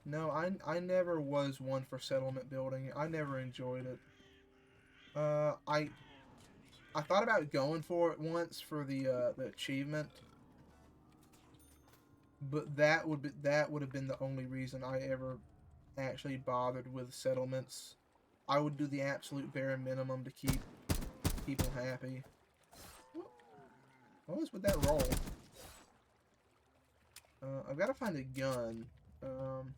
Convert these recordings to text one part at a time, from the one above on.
No, I never was one for settlement building. I never enjoyed it. I thought about going for it once for the achievement, but that would have been the only reason I ever actually bothered with settlements. I would do the absolute bare minimum to keep people happy. What was with that roll? I've got to find a gun. Um,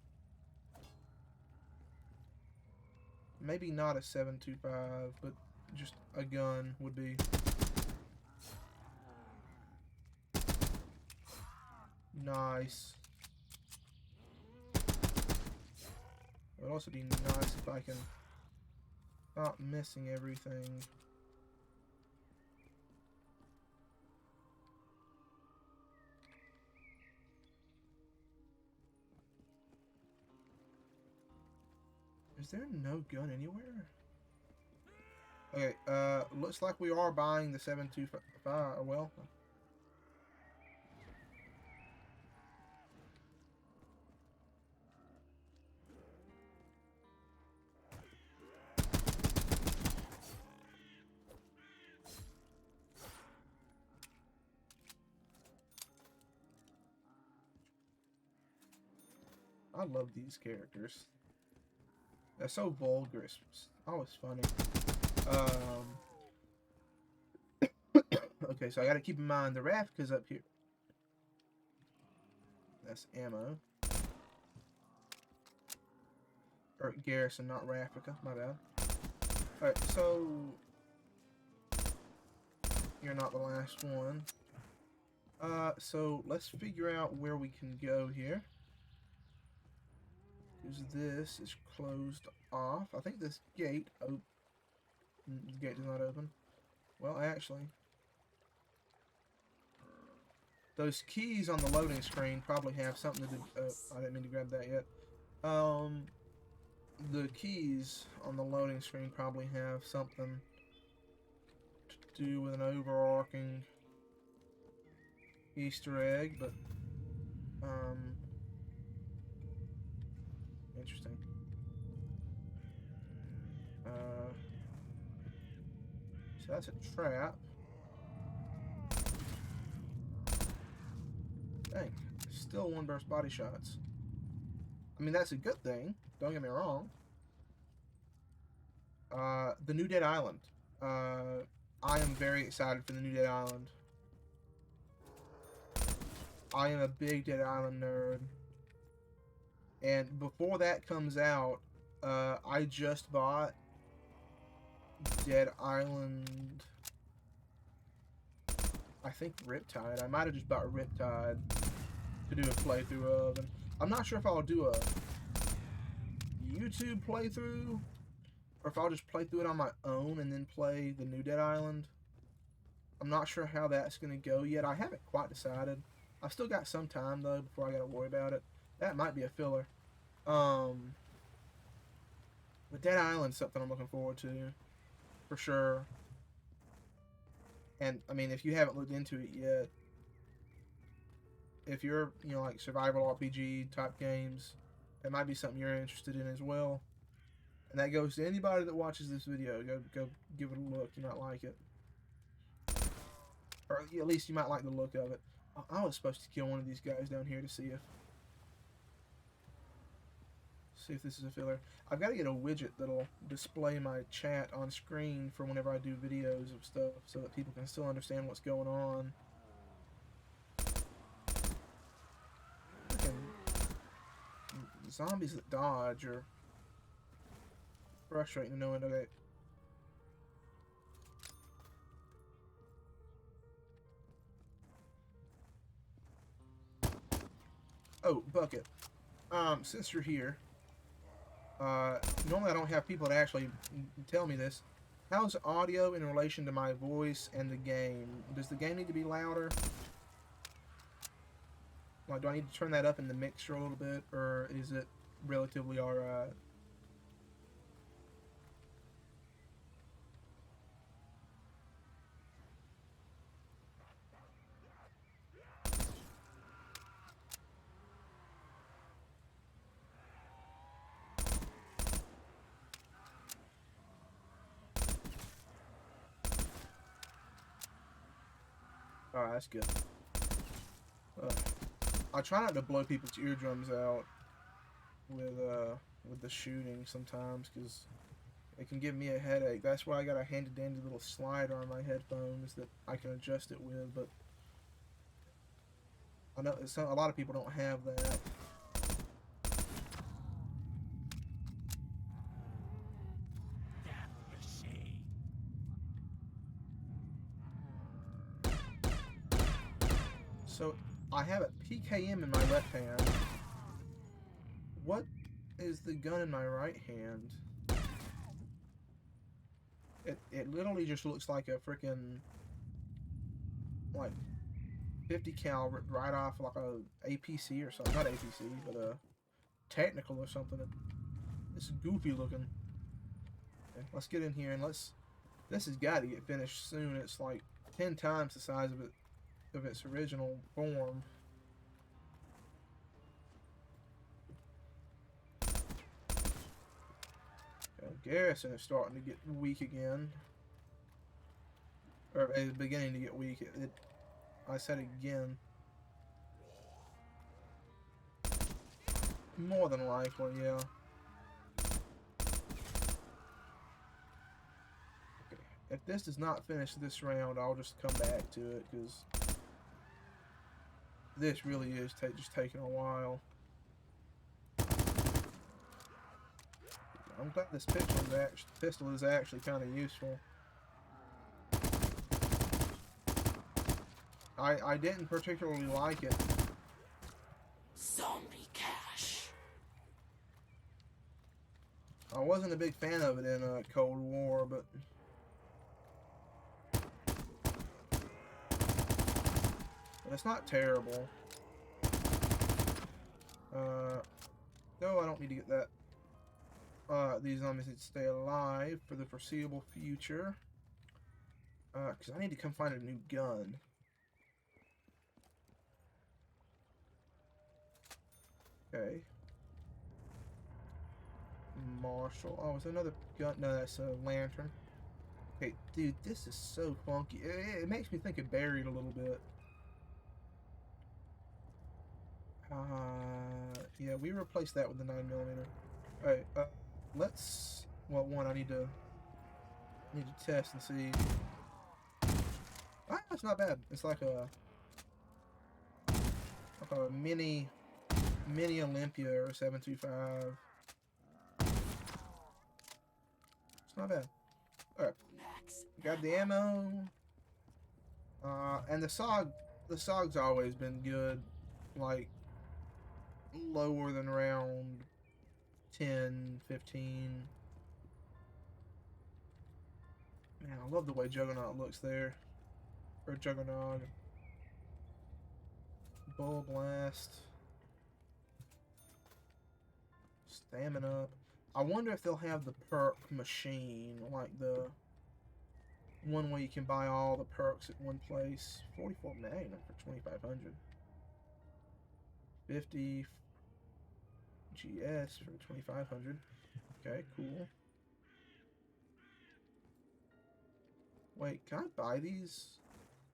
Maybe not a 7.25, but just a gun would be nice. It would also be nice if I can stop missing everything. Is there no gun anywhere? Okay, looks like we are buying the 7.25. Well, I love these characters. They're so vulgar. It's always funny. Um, okay, so I gotta keep in mind the Ravka's up here. That's ammo. Or Garrison, not Ravka. My bad. Alright, so you're not the last one. So let's figure out where we can go here. Because this is closed off. I think this gate the gate does not open. Well, actually, those keys on the loading screen probably have something to do. I didn't mean to grab that yet. The keys on the loading screen probably have something to do with an overarching Easter egg, but interesting. So that's a trap. Dang, still one burst body shots. I mean, that's a good thing. Don't get me wrong. The New Dead Island. I am very excited for the New Dead Island. I am a big Dead Island nerd. And before that comes out, I just bought Dead Island. I think Riptide. I might have just bought Riptide to do a playthrough of. And I'm not sure if I'll do a YouTube playthrough or if I'll just play through it on my own and then play the New Dead Island. I'm not sure how that's going to go yet. I haven't quite decided. I've still got some time, though, before I got to worry about it. That might be a filler. But Dead Island's something I'm looking forward to, for sure. And, I mean, if you haven't looked into it yet, if you're, like survival RPG type games, it might be something you're interested in as well. And that goes to anybody that watches this video. Go give it a look. You might like it. Or at least you might like the look of it. I was supposed to kill one of these guys down here to see if this is a filler. I've got to get a widget that'll display my chat on screen for whenever I do videos of stuff so that people can still understand what's going on. Freaking zombies that dodge are frustrating to no end. Okay. Oh, Bucket. Since you're here, normally I don't have people that actually tell me this. How's audio in relation to my voice and the game? Does the game need to be louder? Like, do I need to turn that up in the mixer a little bit, or is it relatively alright? Alright, that's good. I try not to blow people's eardrums out with the shooting sometimes, because it can give me a headache. That's why I got a handy dandy little slider on my headphones that I can adjust it with, but I know a lot of people don't have that. So I have a PKM in my left hand. What is the gun in my right hand? It literally just looks like a freaking like 50 cal ripped right off like a APC or something. Not APC, but a technical or something. It's goofy looking. Okay, let's get in here and this has got to get finished soon. It's like 10 times the size of its original form. Garrison is starting to get weak again. Or it's beginning to get weak. I said it again. More than likely, yeah. Okay. If this does not finish this round, I'll just come back to it, because this really is just taking a while. I'm glad this pistol is actually kind of useful. I didn't particularly like it. Zombie cash. I wasn't a big fan of it in Cold War, but it's not terrible. No, I don't need to get that. These zombies need to stay alive for the foreseeable future. Because I need to come find a new gun. Okay. Marshall. Oh, it's another gun. No, that's a lantern. Okay, dude, this is so funky. It makes me think of Buried a little bit. Yeah, we replaced that with the 9mm. Alright, let's. Well, one, I need to test and see. Ah, that's not bad. It's like a mini Olympia or 725. It's not bad. Alright. Got the ammo. And the SOG's always been good. Like, lower than around 10, 15. Man, I love the way Juggernaut looks there. Or Juggernaut. Bull Blast. Stamina. I wonder if they'll have the perk machine, like the one where you can buy all the perks at one place. 44 Magnum for 2,500. 50 GS for 2,500. Okay, cool. Wait, can I buy these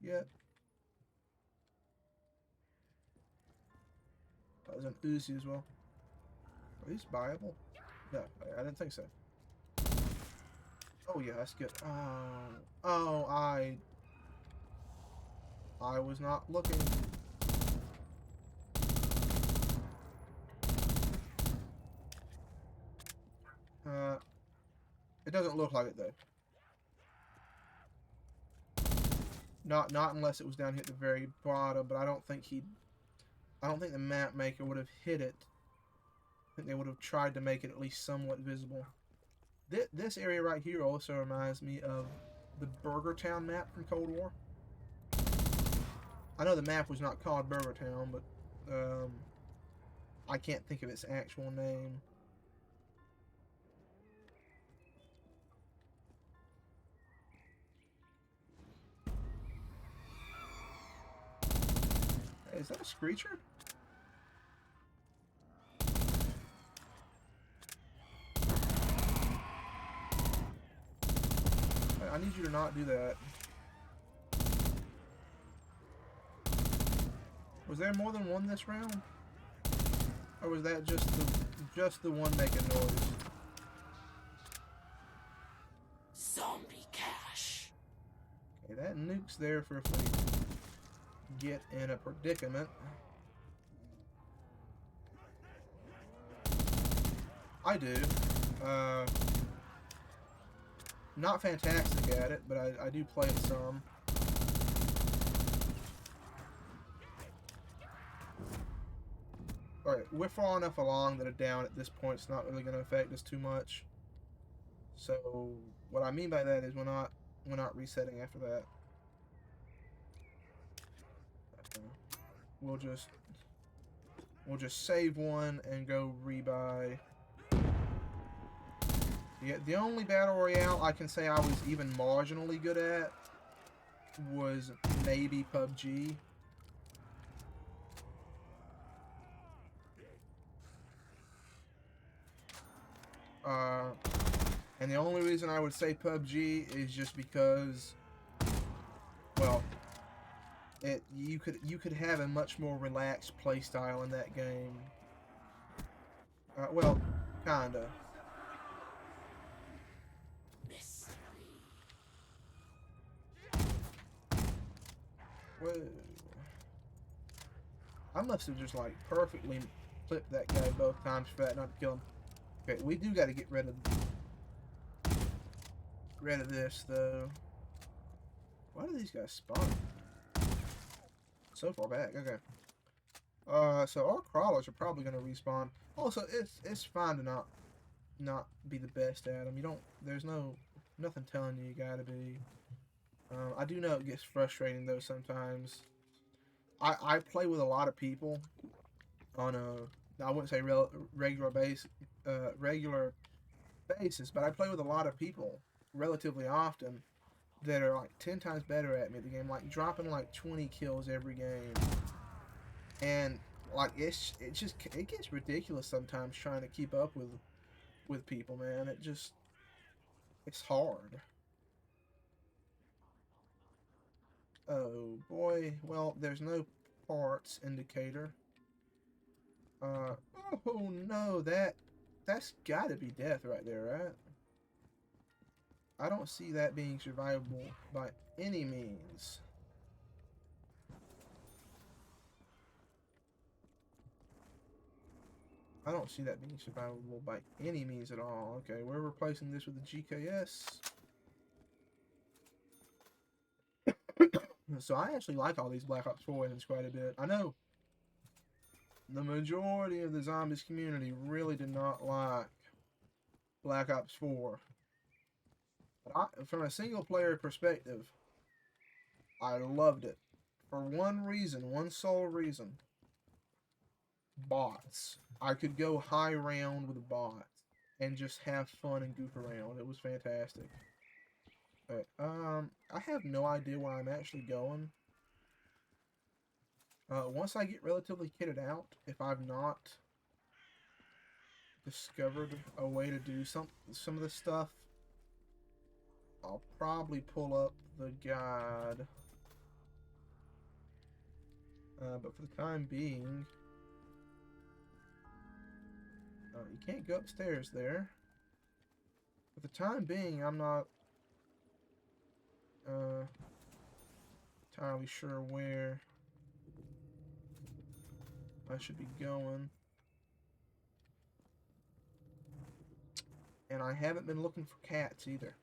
yet? That was an Uzi as well. Are these buyable? No, I didn't think so. Oh yeah, that's good. Oh, I was not looking. It doesn't look like it though. Not unless it was down here at the very bottom, but I don't think the map maker would have hit it. I think they would have tried to make it at least somewhat visible. This area right here also reminds me of the Burger Town map from Cold War. I know the map was not called Burger Town, but I can't think of its actual name. Hey, is that a Screecher? I need you to not do that. Was there more than one this round? Or was that just the one making noise? Zombie cash. Okay, that nuke's there for if we get in a predicament. I do. Not fantastic at it, but I do play it some. Alright, we're far enough along that a down at this point is not really going to affect us too much. So, what I mean by that is we're not resetting after that. We'll just save one and go rebuy. Yeah, the only battle royale I can say I was even marginally good at was maybe PUBG. And the only reason I would say PUBG is just because, well, you could have a much more relaxed playstyle in that game. Well, kinda. Whoa. I must have just like perfectly clipped that guy both times for that not to kill him. Okay, we do got to get rid of this though. Why do these guys spawn so far back? Okay. So our crawlers are probably gonna respawn. Also, it's fine to not be the best at them. You don't. There's nothing telling you gotta be. I do know it gets frustrating though sometimes. I play with a lot of people on I wouldn't say regular basis, but I play with a lot of people relatively often that are like 10 times better at me at the game, like dropping like 20 kills every game. And like it gets ridiculous sometimes trying to keep up with people, man. It's hard. Oh boy, well, there's no parts indicator. Oh no, that's gotta be death right there, right? I don't see that being survivable by any means. I don't see that being survivable by any means at all. Okay, we're replacing this with a GKS. So I actually like all these Black Ops 4 weapons quite a bit. I know the majority of the zombies community really did not like Black Ops 4. But from a single player perspective, I loved it. For one reason, one sole reason. Bots. I could go high round with bots and just have fun and goof around. It was fantastic. But, I have no idea where I'm actually going. Once I get relatively kitted out, if I've not discovered a way to do some of this stuff, I'll probably pull up the guide. But for the time being, you can't go upstairs there. For the time being, I'm not entirely sure where I should be going. And I haven't been looking for cats either.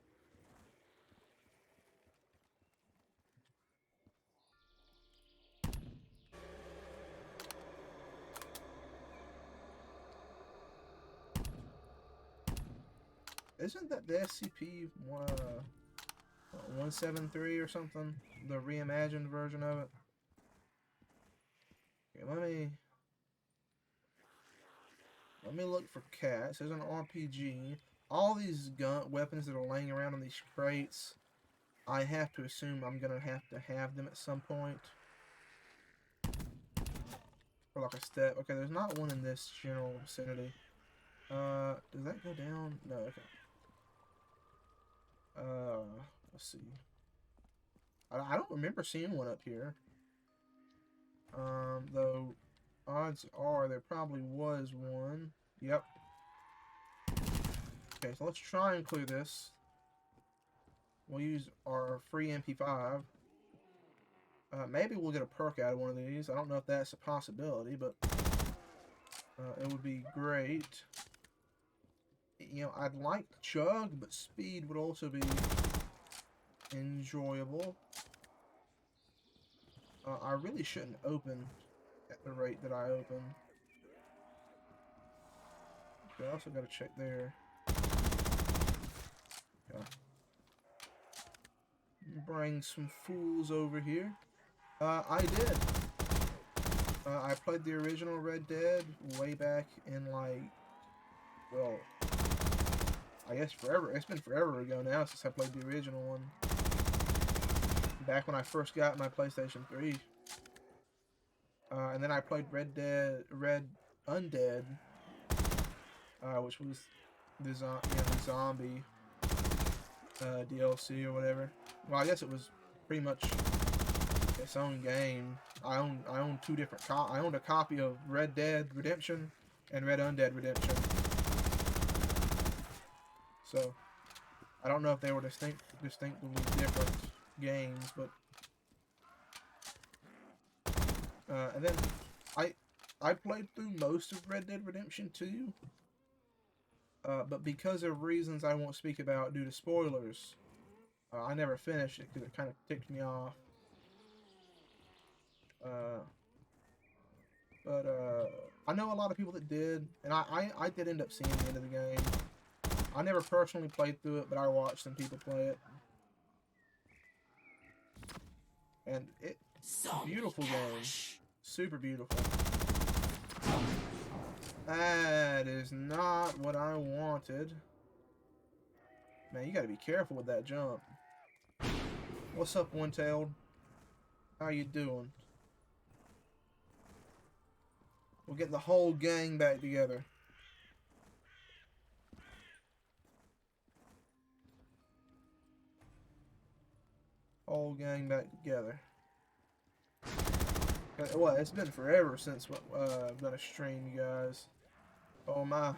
Isn't that the SCP-173 or something? The reimagined version of it? Okay, let me look for cats. There's an RPG. All these weapons that are laying around in these crates, I have to assume I'm gonna have to have them at some point. For like a step. Okay, there's not one in this general vicinity. Does that go down? No, okay. Let's see. I don't remember seeing one up here. Though odds are there probably was one. Yep. Okay, so let's try and clear this. We'll use our free MP5. Maybe we'll get a perk out of one of these. I don't know if that's a possibility, but it would be great. You know, I'd like chug, but speed would also be enjoyable. I really shouldn't open at the rate that I open. Okay, I also gotta check there. Okay. Bring some fools over here. I did. I played the original Red Dead way back in, like, well, I guess forever. It's been forever ago now since I played the original one. Back when I first got my PlayStation 3. And then I played Red Undead, which was the zombie DLC or whatever. Well, I guess it was pretty much its own game. I own two different. I owned a copy of Red Dead Redemption and Red Undead Redemption. So I don't know if they were distinctly different games, but and then I played through most of Red Dead Redemption 2, but because of reasons I won't speak about due to spoilers, I never finished it because it kind of ticked me off. But I know a lot of people that did, and I did end up seeing the end of the game. I never personally played through it, but I watched some people play it. And it's a beautiful game. Super beautiful. That is not what I wanted. Man, you gotta be careful with that jump. What's up, One-Tailed? How you doing? We'll get the whole gang back together. Whole gang back together. Well, it's been forever since I've done a stream, you guys. Oh my.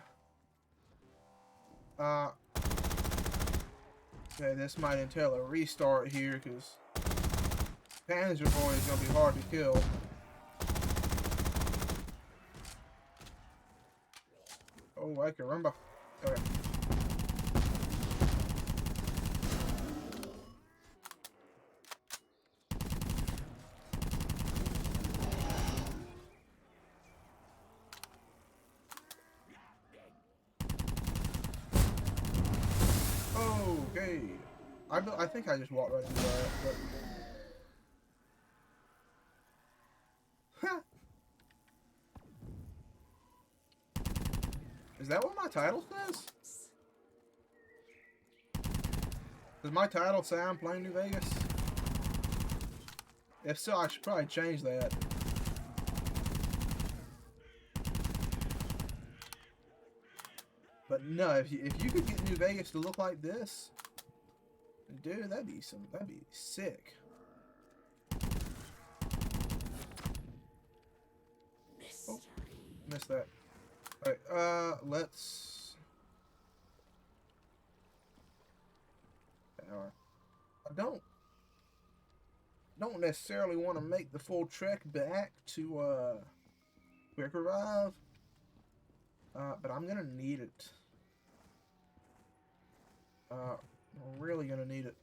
Okay, this might entail a restart here, because Panzer Boy is going to be hard to kill. Oh, I can remember. Okay. Okay. I think I just walked right into that, but... Is that what my title says? Does my title say I'm playing New Vegas? If so, I should probably change that. But no, if you could get New Vegas to look like this, dude, that'd be sick. Oh, missed that. Alright, let's... I don't necessarily want to make the full trek back to, Quick Revive. But I'm gonna need it. I'm really gonna need it.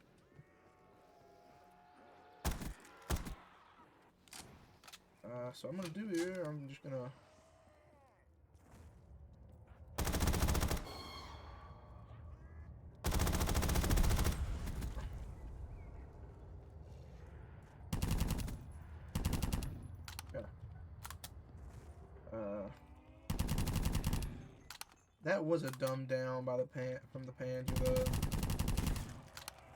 So I'm gonna do here, I'm just gonna... That was a dumb down by from the Panzer though.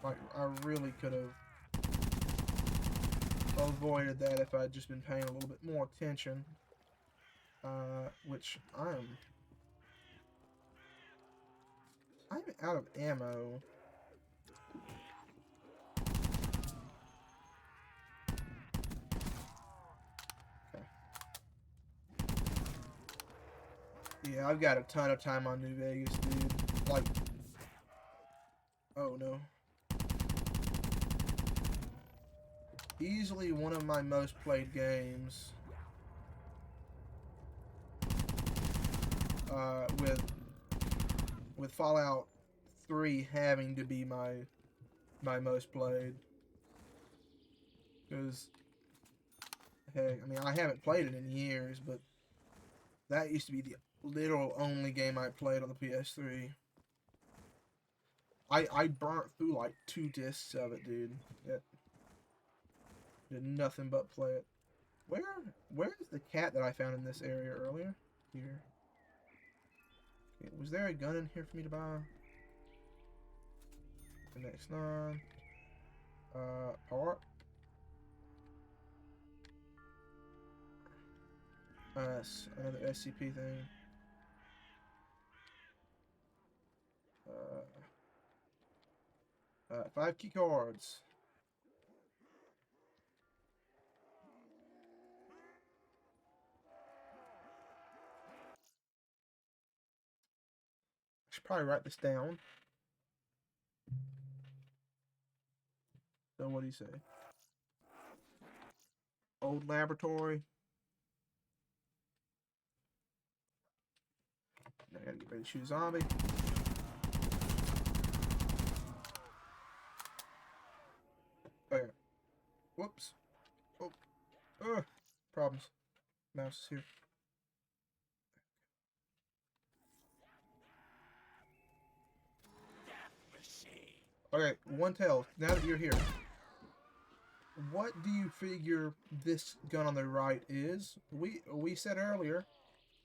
Like, I really could have avoided that if I'd just been paying a little bit more attention. Which I'm out of ammo. Okay. Yeah, I've got a ton of time on New Vegas, dude. Like, oh no. Easily one of my most played games. With Fallout 3 having to be my most played. Because, heck, I mean, I haven't played it in years, but that used to be the literal only game I played on the PS3. I burnt through like 2 discs of it, dude. It did nothing but play it. Where is the cat that I found in this area earlier? Here. Okay, was there a gun in here for me to buy? The next 9. Part. Another SCP thing. 5 key cards. I should probably write this down. So what do you say? Old laboratory. Now I gotta get ready to shoot a zombie. Okay. Whoops. Oh. Problems. Mouse is here. Okay, One Tail, now that you're here, what do you figure this gun on the right is? We said earlier,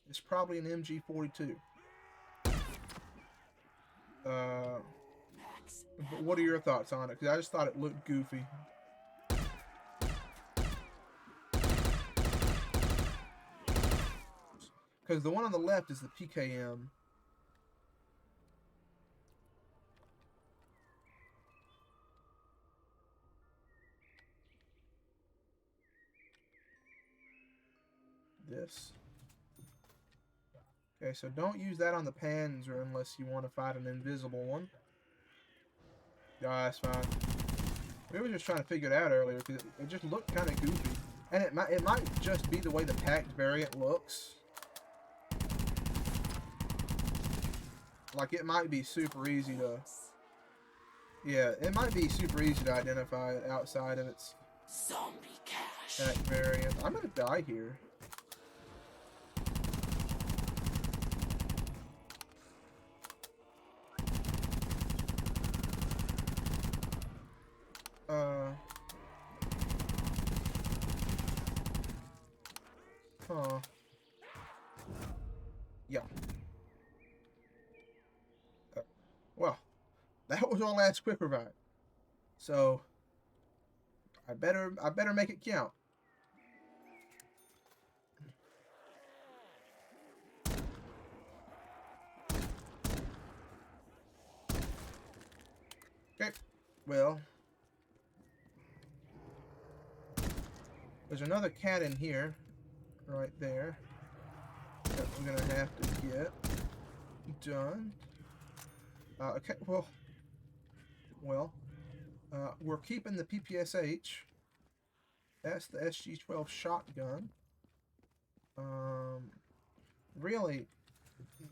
it's probably an MG42. But what are your thoughts on it? Because I just thought it looked goofy. Because the one on the left is the PKM. This. Okay, so don't use that on the Panzer unless you want to fight an invisible one. Yeah, that's fine. We were just trying to figure it out earlier because it just looked kind of goofy, and it might just be the way the packed variant looks. Like it might be super easy to. Yeah, it might be super easy to identify it outside of its Zombie cash. packed variant. I'm gonna die here. Huh. Yeah. Well, that was our last quick revive. So I better make it count. Okay. Well, there's another cat in here, right there, that we're gonna have to get done. Okay. Well, we're keeping the PPSH. That's the SG-12 shotgun. Really,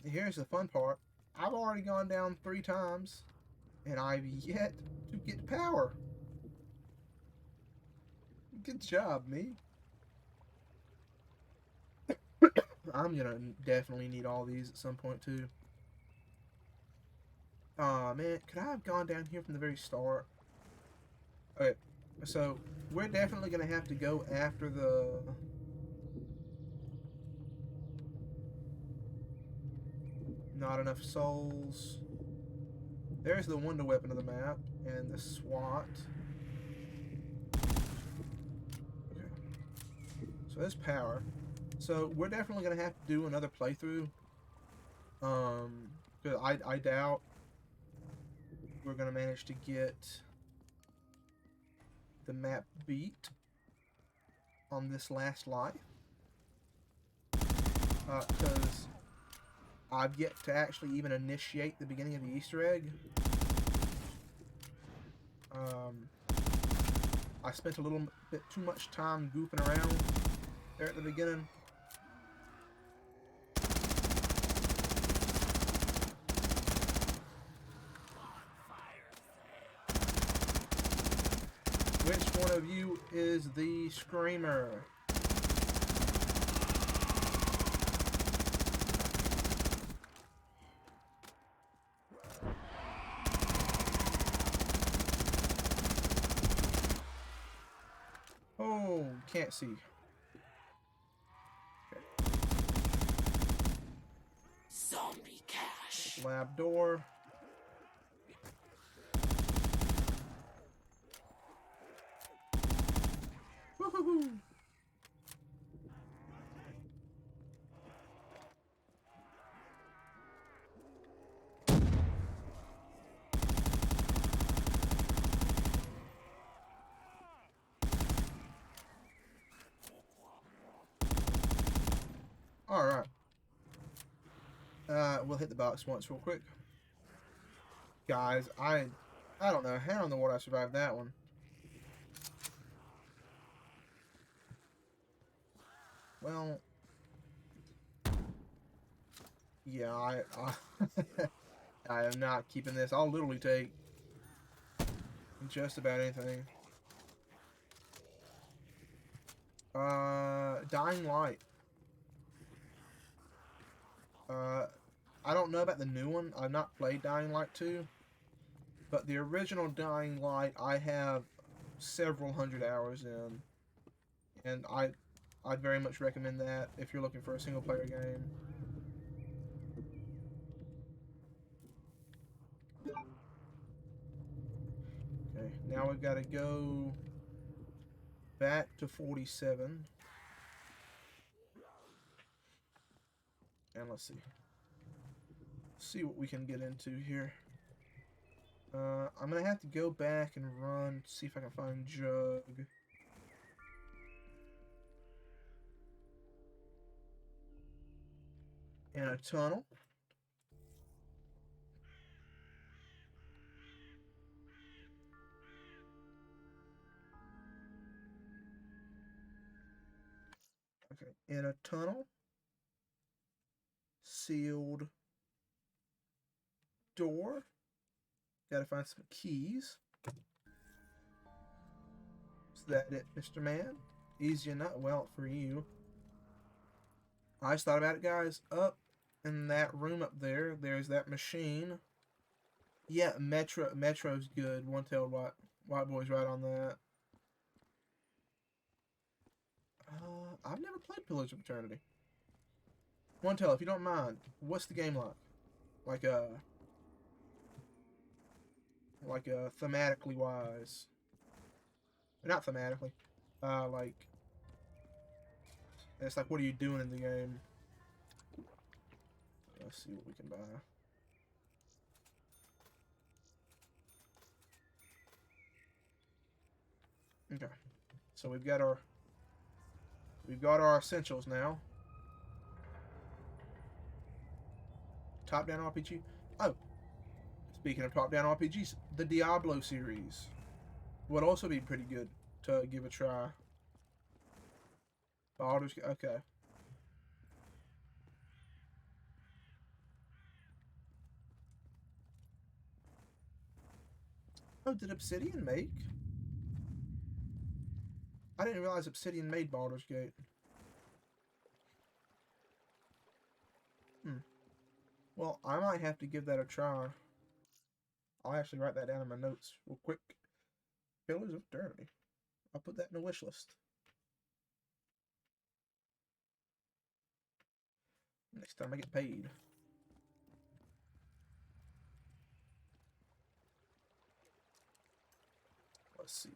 here's the fun part. I've already gone down 3 times, and I've yet to get power. Good job, me. I'm gonna definitely need all these at some point, too. Aw, man, could I have gone down here from the very start? Okay, so we're definitely gonna have to go after the... Not enough souls. There's the wonder weapon of the map, and the SWAT. Okay. So there's power. So we're definitely gonna have to do another playthrough. Because I doubt we're gonna manage to get the map beat on this last life. Because I've yet to actually even initiate the beginning of the Easter egg. I spent a little bit too much time goofing around there at the beginning. Which one of you is the screamer? Oh, can't see. Okay. Zombie cash. Lab door. Woohoo! Alright. We'll hit the box once real quick. Guys, I don't know how in the world I survived that one. Well, yeah, I am not keeping this. I'll literally take just about anything. Dying Light. I don't know about the new one. I've not played Dying Light 2. But the original Dying Light, I have several hundred hours in. And I'd very much recommend that if you're looking for a single player game. Okay, now we've got to go back to 47. And let's see what we can get into here. I'm gonna have to go back and run, see if I can find Jug. In a tunnel. Okay, in a tunnel. Sealed door. Gotta find some keys. Is that it, Mr. Man? Easy enough. Well, for you. I just thought about it, guys. Up in that room up there, there's that machine. Yeah, Metro's good. One-tailed white boy's right on that. I've never played Pillars of Eternity. One-tail, if you don't mind, what's the game like? Like thematically wise. Not thematically. Like it's like, what are you doing in the game? Let's see what we can buy. Okay. So we've got our essentials now. Top-down RPG. Oh, speaking of top-down RPGs, the Diablo series would also be pretty good to give a try. Baldur's Gate, okay. Oh, did Obsidian make? I didn't realize Obsidian made Baldur's Gate. Well, I might have to give that a try. I'll actually write that down in my notes real quick. Pillars of Eternity. I'll put that in the wish list. Next time I get paid. Let's see.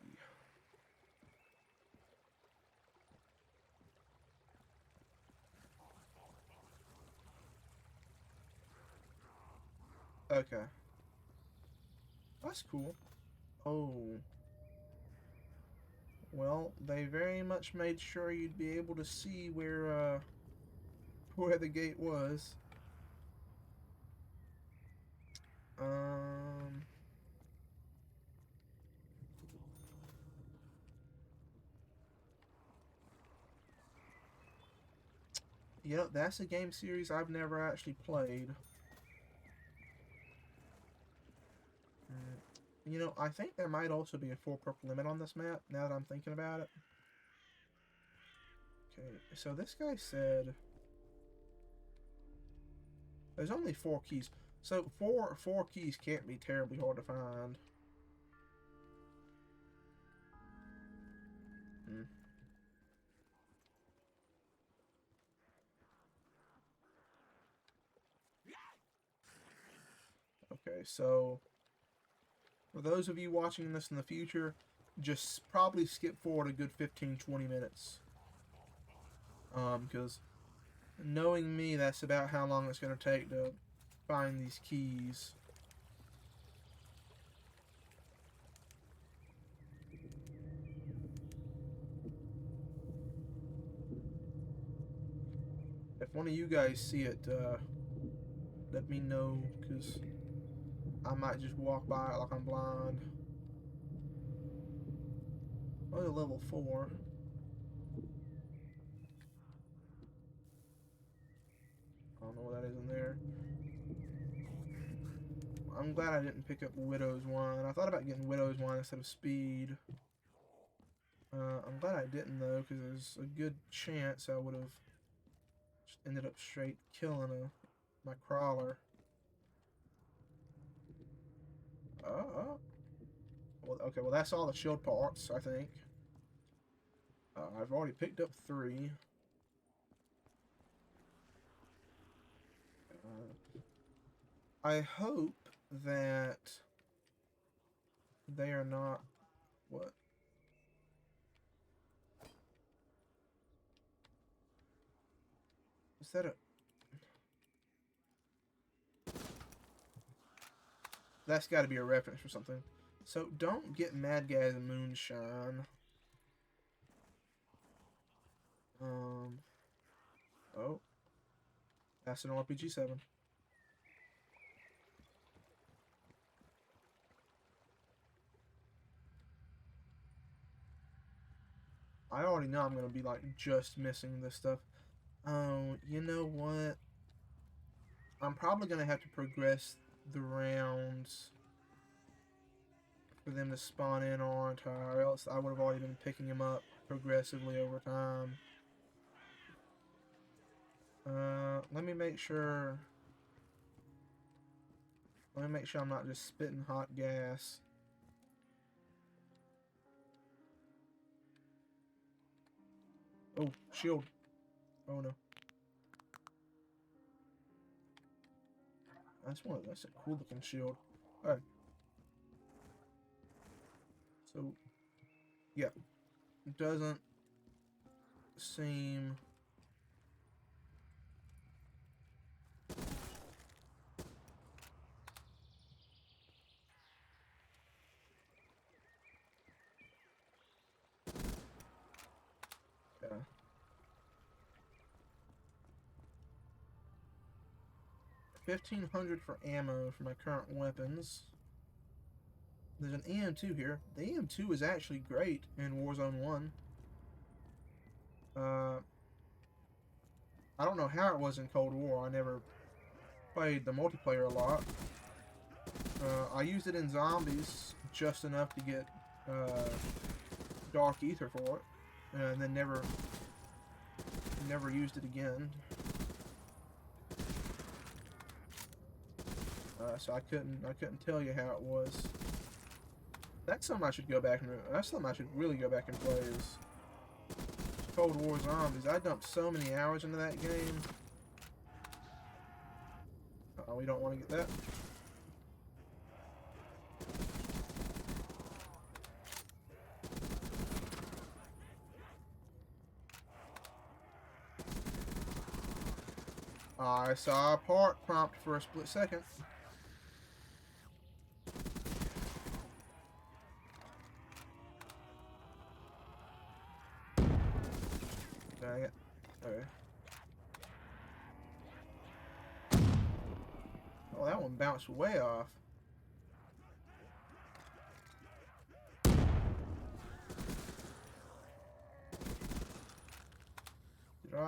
Okay. That's cool. Oh. Well, they very much made sure you'd be able to see where the gate was. Um. You know, that's a game series I've never actually played. You know, I think there might also be a 4 purple limit on this map, now that I'm thinking about it. Okay, so this guy said there's only 4 keys. So four keys can't be terribly hard to find. Hmm. Okay, so for those of you watching this in the future, just probably skip forward a good 15-20 minutes. Because knowing me, that's about how long it's going to take to find these keys. If one of you guys see it, let me know, because I might just walk by it like I'm blind. Only level 4. I don't know what that is in there. I'm glad I didn't pick up Widow's Wine. I thought about getting Widow's Wine instead of Speed. I'm glad I didn't, though, because there's a good chance I would have just ended up straight killing my crawler. Well, okay, well, that's all the shield parts, I think. I've already picked up 3. I hope that they are not... What? Is that a... That's got to be a reference for something. So, don't get Mad Gas Moonshine. Oh. That's an RPG-7. I already know I'm going to be, like, just missing this stuff. Oh, you know what? I'm probably going to have to progress the rounds for them to spawn in, aren't I? Or else I would have already been picking them up progressively over time. Let me make sure... Let me make sure I'm not just spitting hot gas. Oh, shield. Oh no. That's a cool looking shield. Alright. So, yeah. It doesn't seem... Yeah. $1,500 for ammo for my current weapons. There's an EM2 here. The EM2 is actually great in Warzone 1. I don't know how it was in Cold War. I never played the multiplayer a lot. I used it in Zombies just enough to get Dark Ether for it, and then never used it again. So I couldn't tell you how it was. That's something I should go back and... That's something I should really go back and play is Cold War Zombies. I dumped so many hours into that game. Uh-oh, we don't want to get that. I saw a part prompt for a split second. Dang it. Okay. Oh, that one bounced way off.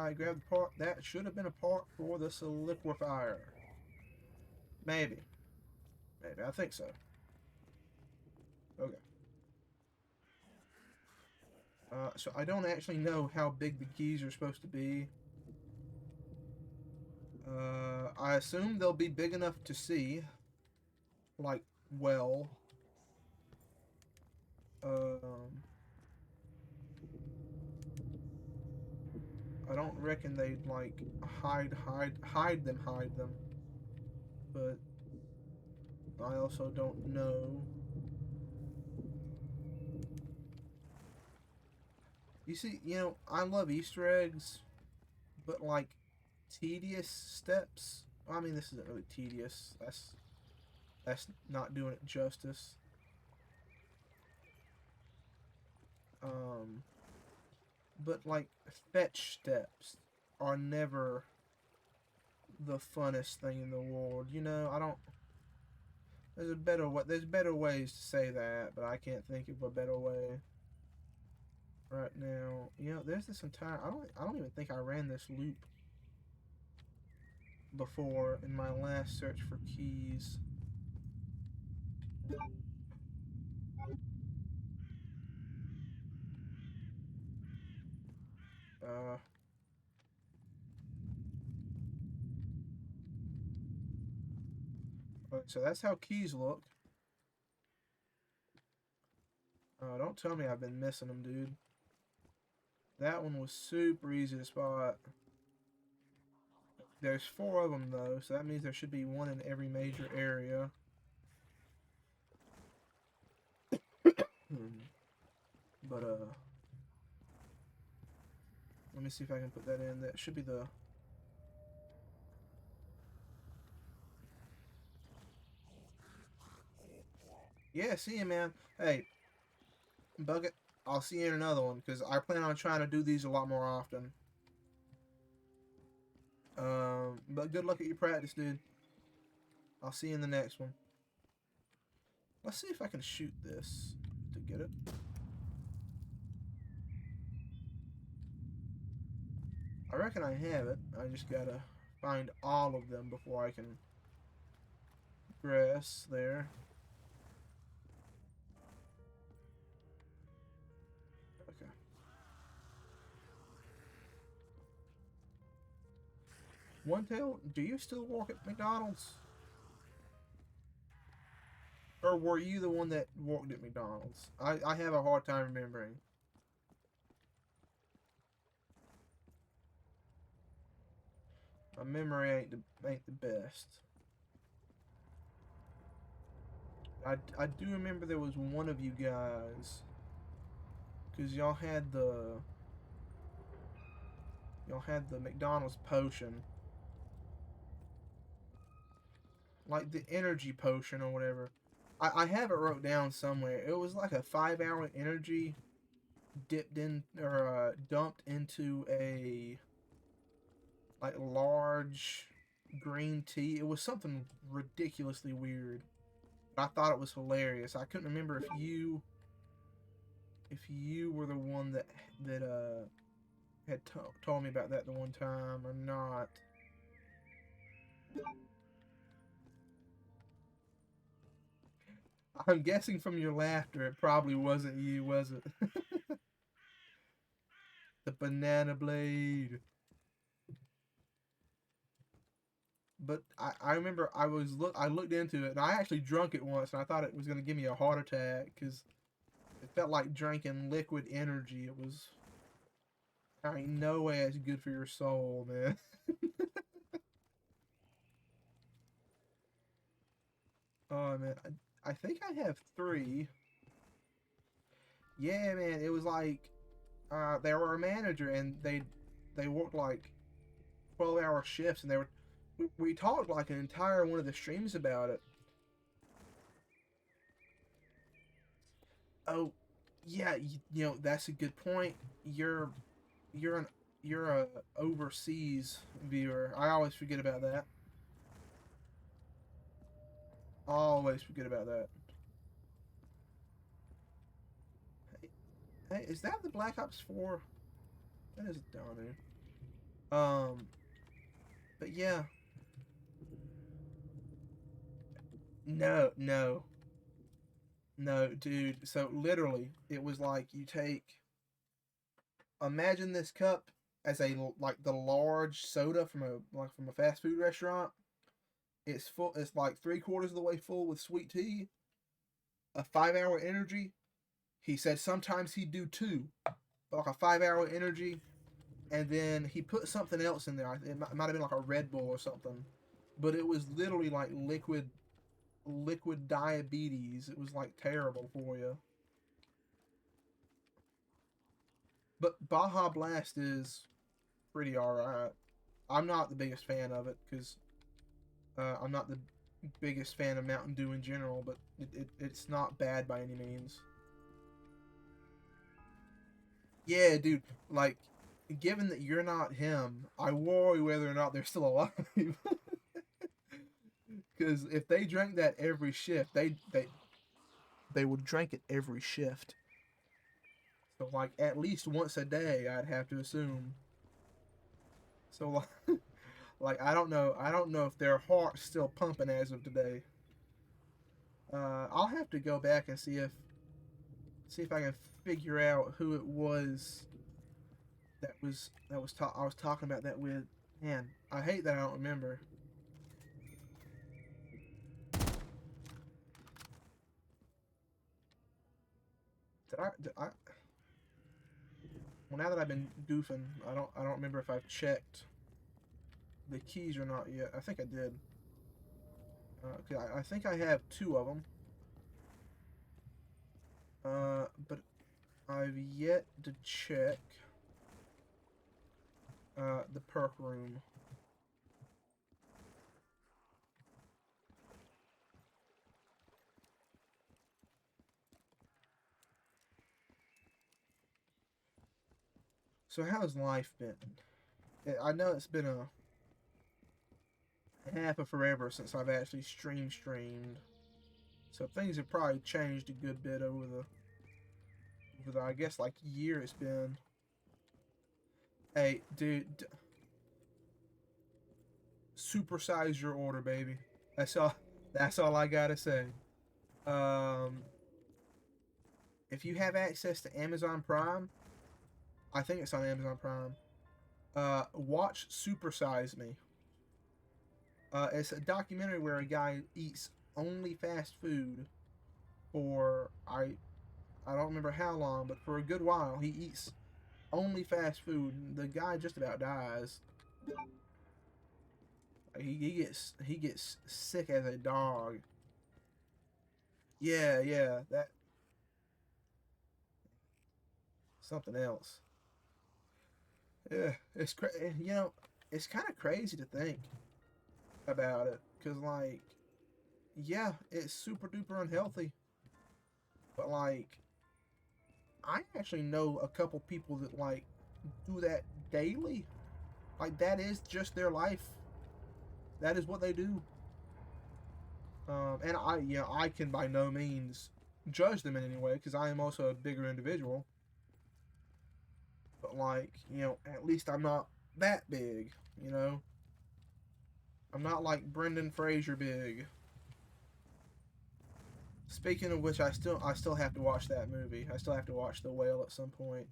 I grab the part? That should have been a part for the solidifier. Maybe. Maybe. I think so. Okay. So I don't actually know how big the keys are supposed to be. I assume they'll be big enough to see. Like, well. I don't reckon they'd, like, hide them. But I also don't know. You see, I love Easter eggs, but, like, tedious steps. I mean, this isn't really tedious. That's not doing it justice. But like fetch steps are never the funnest thing in the world. I don't. There's better ways to say that, but I can't think of a better way right now. There's this entire. I don't even think I ran this loop before in my last search for keys. So that's how keys look. Don't tell me I've been missing them, dude. That one was super easy to spot. There's 4 of them, though, so that means there should be one in every major area. But, let me see if I can put that in. That should be the... Yeah, see you, man. Hey, Bucket, I'll see you in another one, because I plan on trying to do these a lot more often. But good luck at your practice, dude. I'll see you in the next one. Let's see if I can shoot this to get it. I reckon I have it. I just gotta find all of them before I can progress there. Okay. One Tail, do you still work at McDonald's? Or were you the one that worked at McDonald's? I have a hard time remembering. My memory ain't the best. I do remember there was one of you guys, because y'all had the McDonald's potion, like the energy potion or whatever. I have it wrote down somewhere. It was like a 5-hour energy dipped in or dumped into a like large green tea. It was something ridiculously weird. I thought it was hilarious. I couldn't remember if you were the one that had told me about that the one time or not. I'm guessing from your laughter it probably wasn't you, was it? The banana blade. But I remember I looked into it and I actually drunk it once and I thought it was gonna give me a heart attack because it felt like drinking liquid energy. It was, I ain't no way it's good for your soul, man. Oh man, I think I have 3. Yeah, man, it was like they were a manager and they worked like 12-hour shifts and we talked like an entire one of the streams about it. Oh, yeah, that's a good point. You're a overseas viewer. I always forget about that. Always forget about that. Hey, is that the Black Ops 4? That is Donu. Um, but yeah, no, no, no, dude. So literally, it was like you take, imagine this cup as a like the large soda from a fast food restaurant. It's full. It's like 3/4 of the way full with sweet tea, a 5 hour energy. He said sometimes he'd do two, but like a 5 hour energy, and then he put something else in there. It might have been like a Red Bull or something, but it was literally like liquid diabetes. It was like terrible for you. But Baja Blast is pretty alright. I'm not the biggest fan of it because I'm not the biggest fan of Mountain Dew in general, but it's not bad by any means. Yeah, dude. Like, given that you're not him, I worry whether or not they're still alive. Because if they drank that every shift, they would drink it every shift. So like at least once a day, I'd have to assume. So like, like I don't know if their heart's still pumping as of today. I'll have to go back and see if I can figure out who it was I was talking about that with. Man, I hate that I don't remember. Did I well, now that I've been goofing, I don't remember if I've checked the keys or not yet. I think I did. I think I have two of them. But I've yet to check the perk room. So how's life been? I know it's been a half of forever since I've actually streamed. So things have probably changed a good bit over the I guess like year it's been. Hey, dude, supersize your order, baby. That's all. That's all I gotta say. Um, if you have access to Amazon Prime, I think it's on Amazon Prime. Watch Supersize Me. It's a documentary where a guy eats only fast food for I don't remember how long, but for a good while he eats only fast food. The guy just about dies. He gets sick as a dog. Yeah, yeah, that something else. Yeah, you know, it's kind of crazy to think about it because like yeah, it's super duper unhealthy, but like I actually know a couple people that like do that daily. Like that is just their life. That is what they do. And I can by no means judge them in any way because I am also a bigger individual. But like, at least I'm not that big. You know, I'm not like Brendan Fraser big. Speaking of which, I still have to watch that movie. I still have to watch The Whale at some point.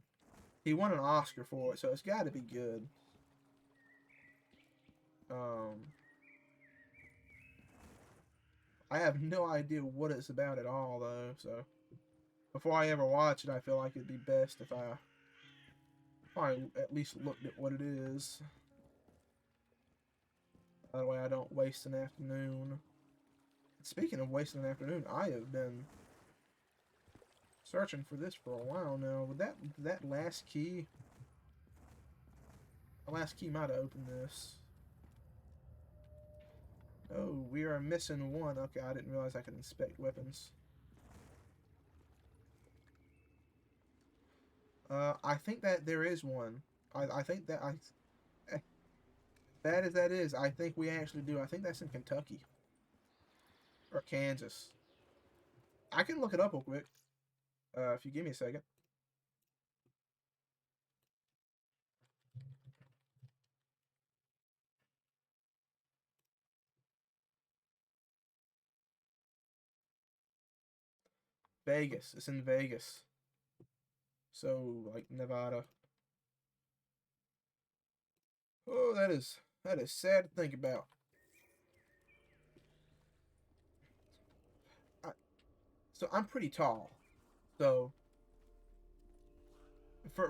He won an Oscar for it, so it's got to be good. Um, I have no idea what it's about at all, though. So before I ever watch it, I feel like it'd be best if I at least looked at what it is. That way, I don't waste an afternoon. Speaking of wasting an afternoon, I have been searching for this for a while now. With that last key, the last key might have opened this. Oh, we are missing one. Okay, I didn't realize I could inspect weapons. I think that there is one. I think that that is. I think we actually do. I think that's in Kentucky or Kansas. I can look it up real quick. If you give me a second. Vegas. It's in Vegas. So, like, Nevada. Oh, that is sad to think about. I, so I'm pretty tall. So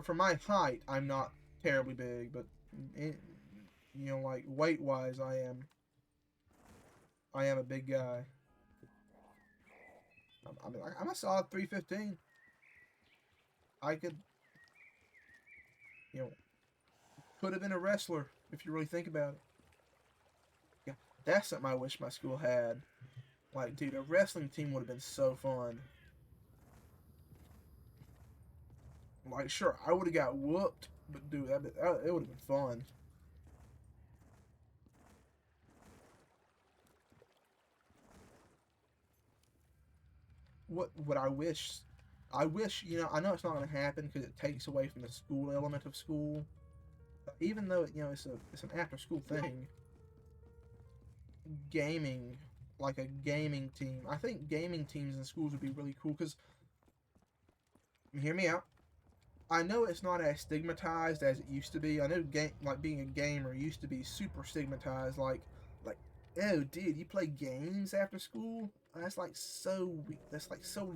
for my height, I'm not terribly big, but you know, like weight wise, I am a big guy. I mean, I'm a solid 315. I could, you know, could have been a wrestler if you really think about it. Yeah, that's something I wish my school had. Like, dude, a wrestling team would have been so fun. Like, sure, I would have got whooped, but dude, it would have been fun. What I wish, you know, I know it's not going to happen because it takes away from the school element of school. But even though you know it's an after school thing, gaming, like a gaming team. I think gaming teams in schools would be really cool because, hear me out. I know it's not as stigmatized as it used to be. I know like being a gamer used to be super stigmatized. Like, oh, dude, you play games after school? That's like so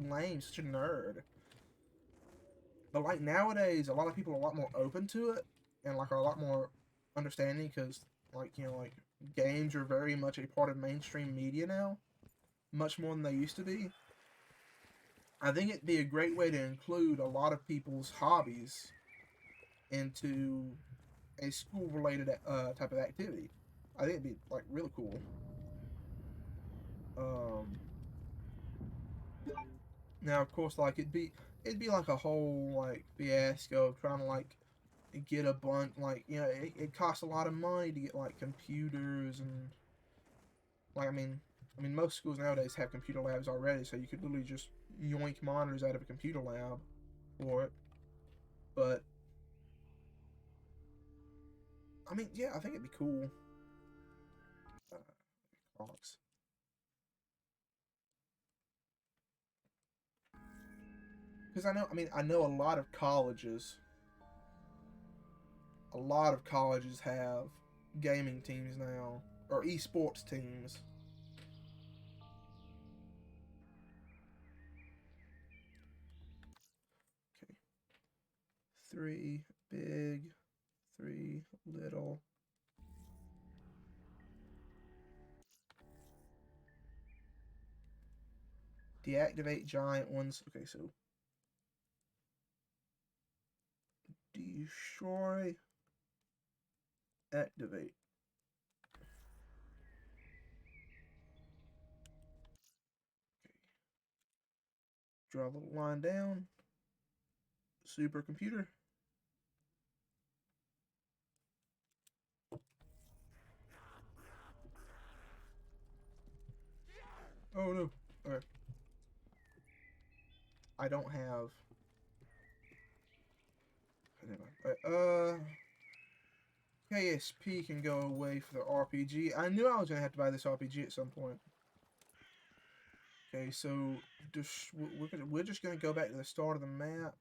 lame, such a nerd. But like nowadays, a lot of people are a lot more open to it and like are a lot more understanding because like you know like games are very much a part of mainstream media now, much more than they used to be. I think it'd be a great way to include a lot of people's hobbies into a school related type of activity. I think it'd be like really cool. Um, Now, of course, like it'd be like a whole like fiasco of trying to like get a bunch like you know it costs a lot of money to get like computers and like I mean most schools nowadays have computer labs already, so you could literally just yoink monitors out of a computer lab for it. But I mean, yeah, I think it'd be cool. Uh, Comics. Because I know a lot of colleges have gaming teams now or esports teams. Okay, three big, three little. Deactivate giant ones. Okay, so destroy, activate. Okay, draw a little line down. Supercomputer. Oh no. Okay. I don't have. KSP can go away for the RPG. I knew I was gonna have to buy this RPG at some point. Okay, so we're just gonna go back to the start of the map.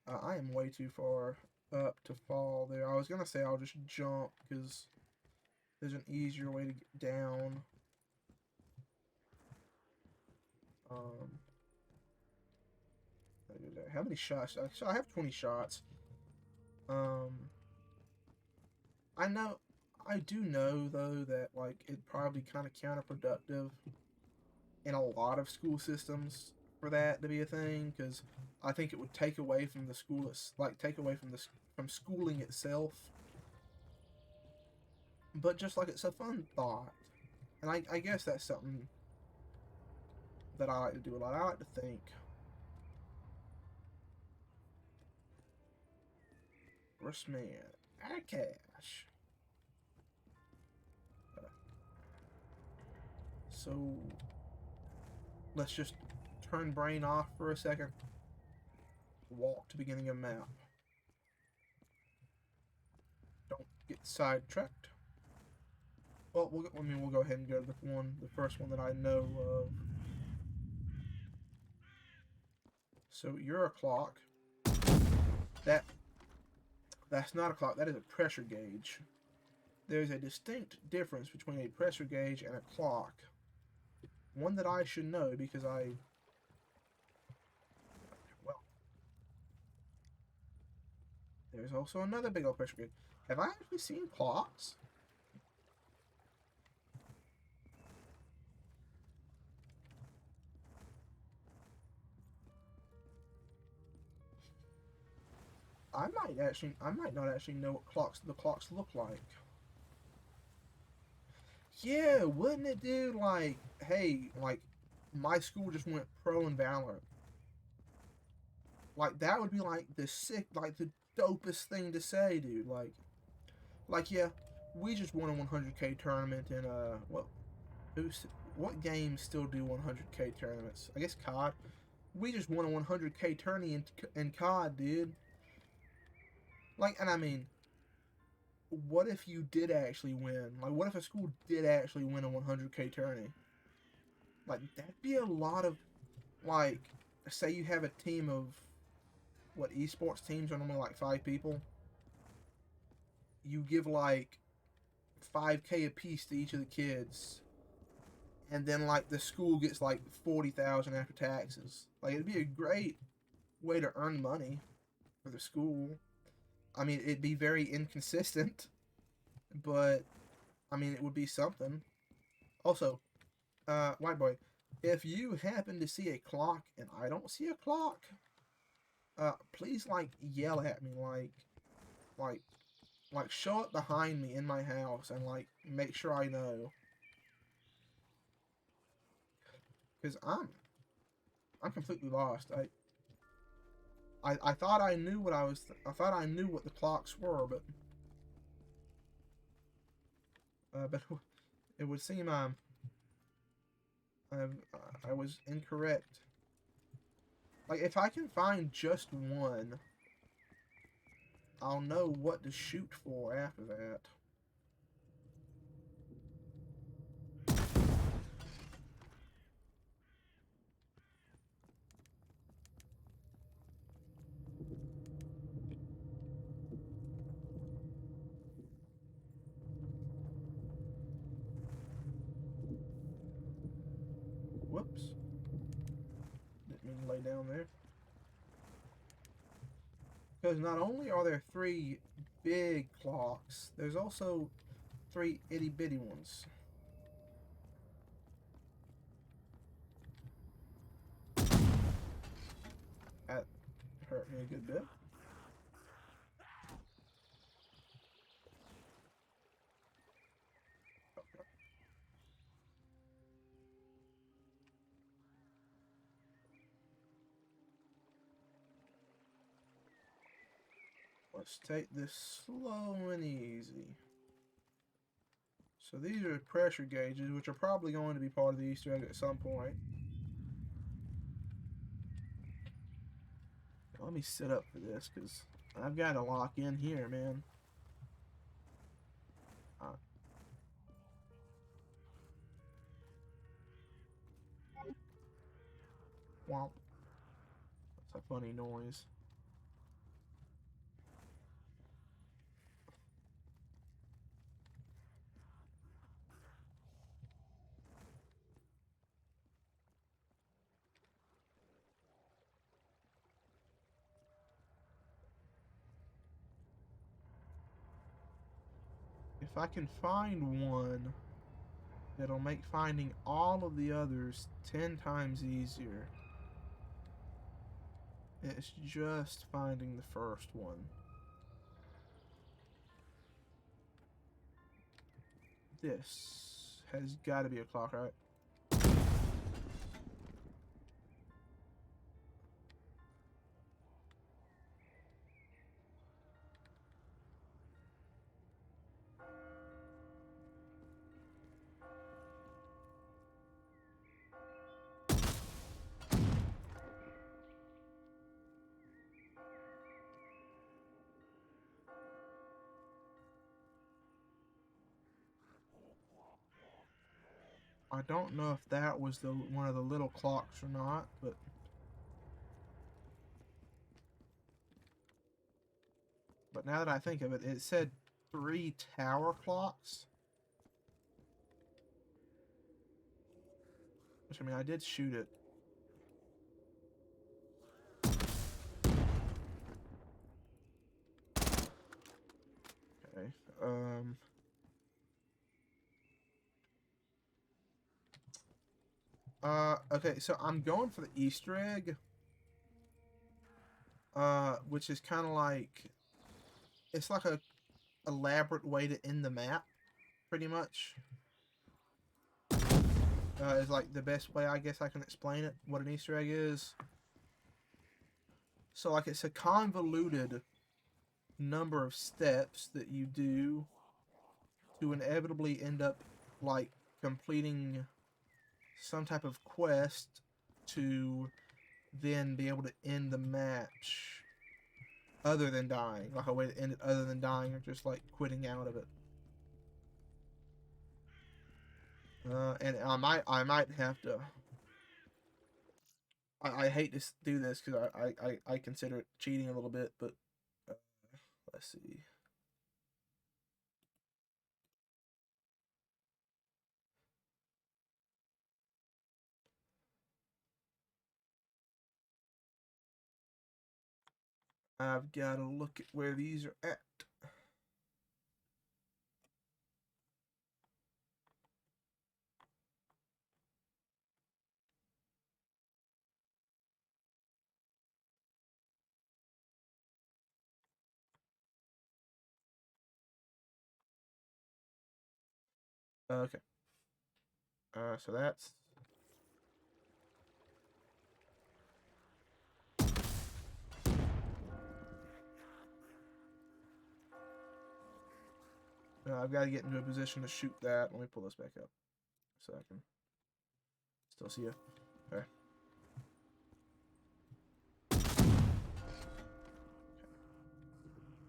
I am way too far up to fall there. I was gonna say I'll just jump because there's an easier way to get down. Um, how many shots? So I have 20 shots. Um, I know, I do know though that like it'd probably be kind of counterproductive in a lot of school systems for that to be a thing because I think it would take away from the school. It's like take away from from schooling itself. But just like it's a fun thought, and I guess that's something that I like to do a lot. I like to think. Rustman, Akash. So let's just turn brain off for a second. Walk to beginning of map. Don't get sidetracked. Well, we'll go ahead and go to the first one that I know of. So you're a clock. That's not a clock. That is a pressure gauge. There's a distinct difference between a pressure gauge and a clock. One that I should know because well, there's also another big old pressure gauge. Have I actually seen clocks? I might not actually know what the clocks look like. Yeah, wouldn't it, dude? Like, hey, like, my school just went pro in Valorant. Like, that would be like the dopest thing to say, dude. Yeah, we just won a 100K tournament in what games still do 100K tournaments? I guess COD. We just won a 100K tourney in COD, dude. Like, and I mean, what if you did actually win? Like, what if a school did actually win a 100K tourney? Like, that'd be a lot of, like, say you have a team of, what, esports teams are normally like 5 people. You give, like, 5K a piece to each of the kids. And then, like, the school gets, like, 40,000 after taxes. Like, it'd be a great way to earn money for the school. I mean, it'd be very inconsistent, but, I mean, it would be something. Also, white boy, if you happen to see a clock and I don't see a clock, please, like, yell at me, like, show up behind me in my house and, like, make sure I know. Because I'm completely lost. I thought I knew what I thought I knew what the clocks were, but it would seem I was incorrect. Like, if I can find just one, I'll know what to shoot for after that. Whoops. Didn't mean to lay down there. Because not only are there 3 big clocks, there's also 3 itty bitty ones. That hurt me a good bit. Let's take this slow and easy. So these are pressure gauges, which are probably going to be part of the Easter egg at some point. Let me sit up for this, because I've got to lock in here, man. Wow. That's a funny noise. If I can find one, it'll make finding all of the others 10 times easier. It's just finding the first one. This has got to be a clock, right? I don't know if that was one of the little clocks or not, but But now that I think of it, it said 3 tower clocks. Which, I mean, I did shoot it. Okay. Okay, so I'm going for the Easter egg. Which is kind of like... It's like a elaborate way to end the map, pretty much. Is like the best way I guess I can explain it, what an Easter egg is. So like it's a convoluted number of steps that you do to inevitably end up like completing some type of quest to then be able to end the match other than dying. Like a way to end it other than dying or just like quitting out of it. And I might have to. I hate to do this because I consider it cheating a little bit, but let's see. I've got to look at where these are at. Okay. So that's... I've got to get into a position to shoot that. Let me pull this back up so I can still see you. Okay.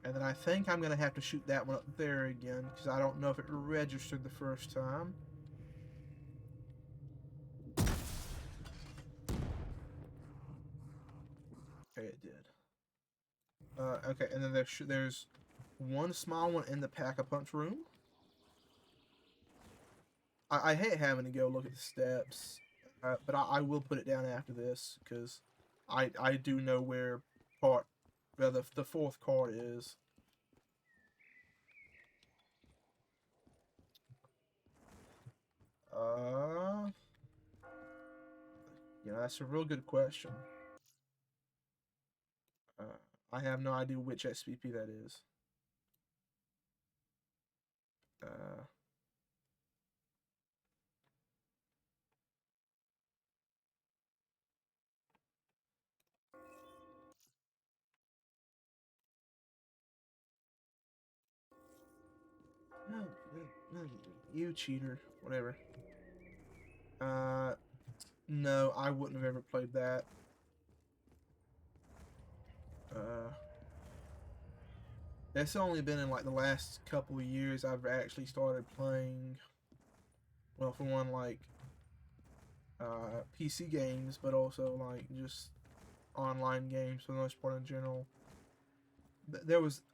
And then I think I'm going to have to shoot that one up there again because I don't know if it registered the first time. Okay, it did. Okay, and then there's one small one in the Pack-a-Punch room. I hate having to go look at the steps, but I will put it down after this because I do know where the fourth card is. Yeah, that's a real good question. I have no idea which SPP that is. No, you cheater. Whatever. No, I wouldn't have ever played that. It's only been in like the last couple of years I've actually started playing. Well, for one, like PC games, but also like just online games for the most part in general.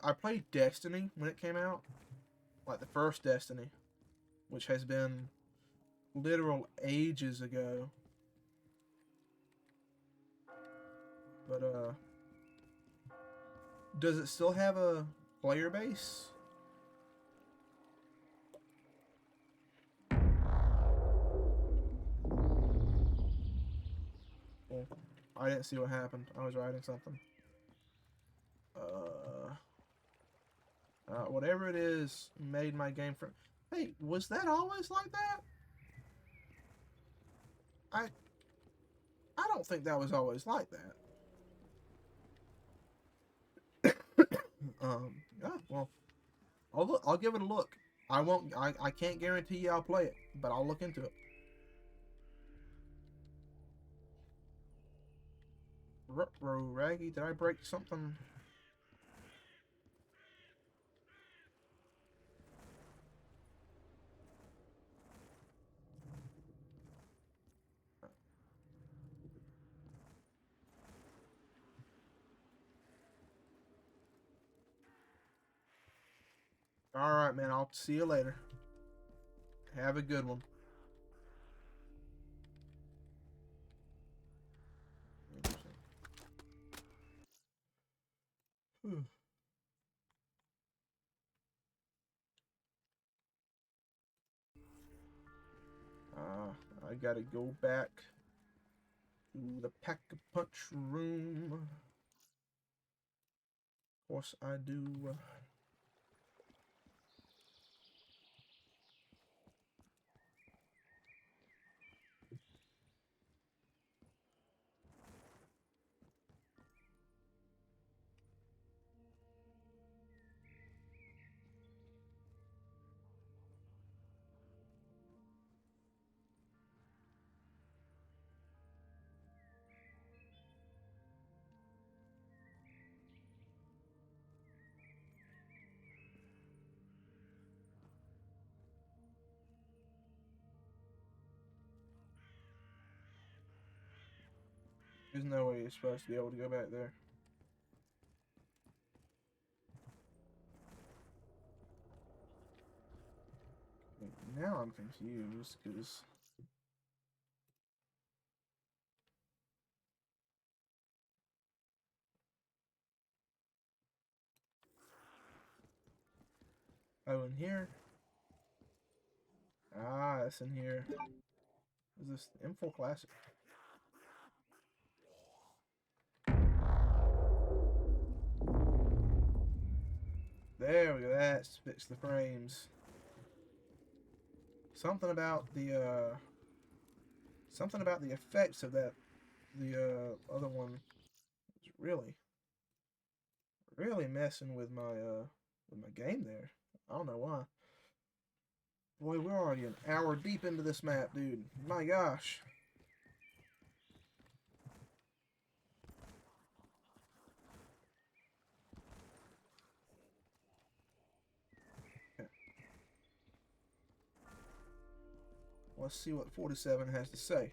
I played Destiny when it came out, like the first Destiny, which has been literal ages ago. But does it still have a player base? Well, I didn't see what happened. I was writing something. Whatever it is made my game for... Hey, was that always like that? I don't think that was always like that. Yeah, well, I'll give it a look. I can't guarantee you I'll play it, but I'll look into it. Raggy, did I break something? Alright, man. I'll see you later. Have a good one. I gotta go back to the Pack-a-Punch room. Of course I do. There's no way you're supposed to be able to go back there. Now I'm confused because oh, in here. Ah, it's in here. Is this M4 Classic? There we go. That's fixed the frames. Something about the effects of that other one is really messing with my game there. I don't know why. Boy, we're already an hour deep into this map, dude. My gosh. Let's see what 47 has to say.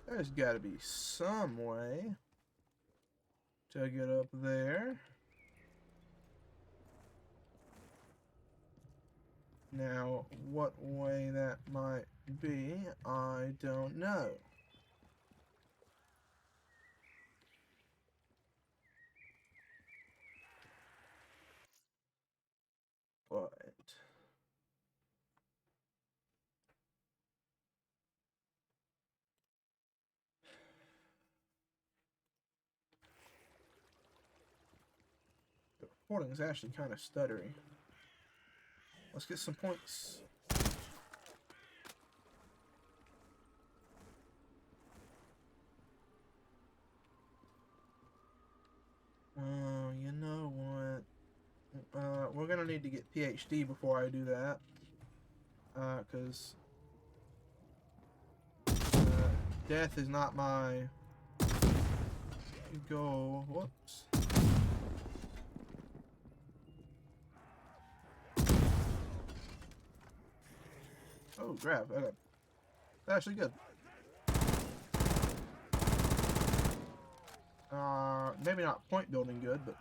There's got to be some way to get up there. Now, what way that might be, I don't know. But the recording is actually kind of stuttery. Let's get some points. Oh, you know what? We're gonna need to get PhD before I do that. Because death is not my goal. Whoops. Oh, grab. Okay. That's actually good. Maybe not point building good, but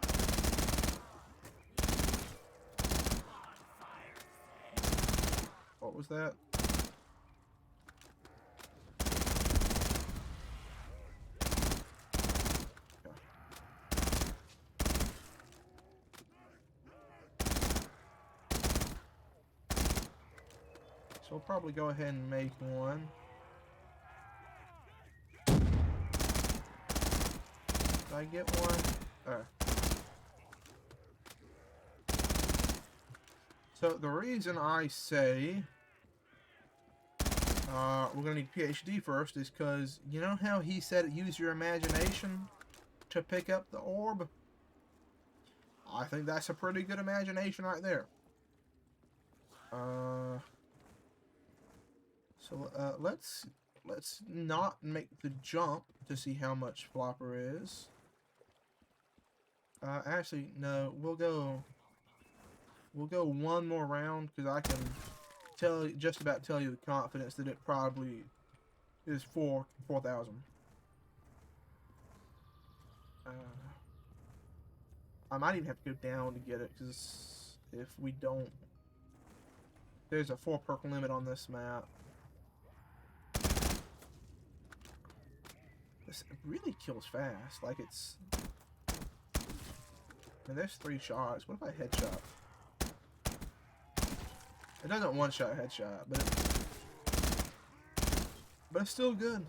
what was that? we'll probably go ahead and make one. Did I get one? So the reason I say we're gonna need PhD first is because you know how he said use your imagination to pick up the orb? I think that's a pretty good imagination right there. So let's not make the jump to see how much Flopper is. Actually, no, we'll go one more round because I can just about tell you with confidence that it probably is 4,000. I might even have to go down to get it because if we don't, there's a 4 perk limit on this map. This really kills fast. Like it's. And there's 3 shots. What if I headshot? It doesn't one-shot headshot, but it's still good.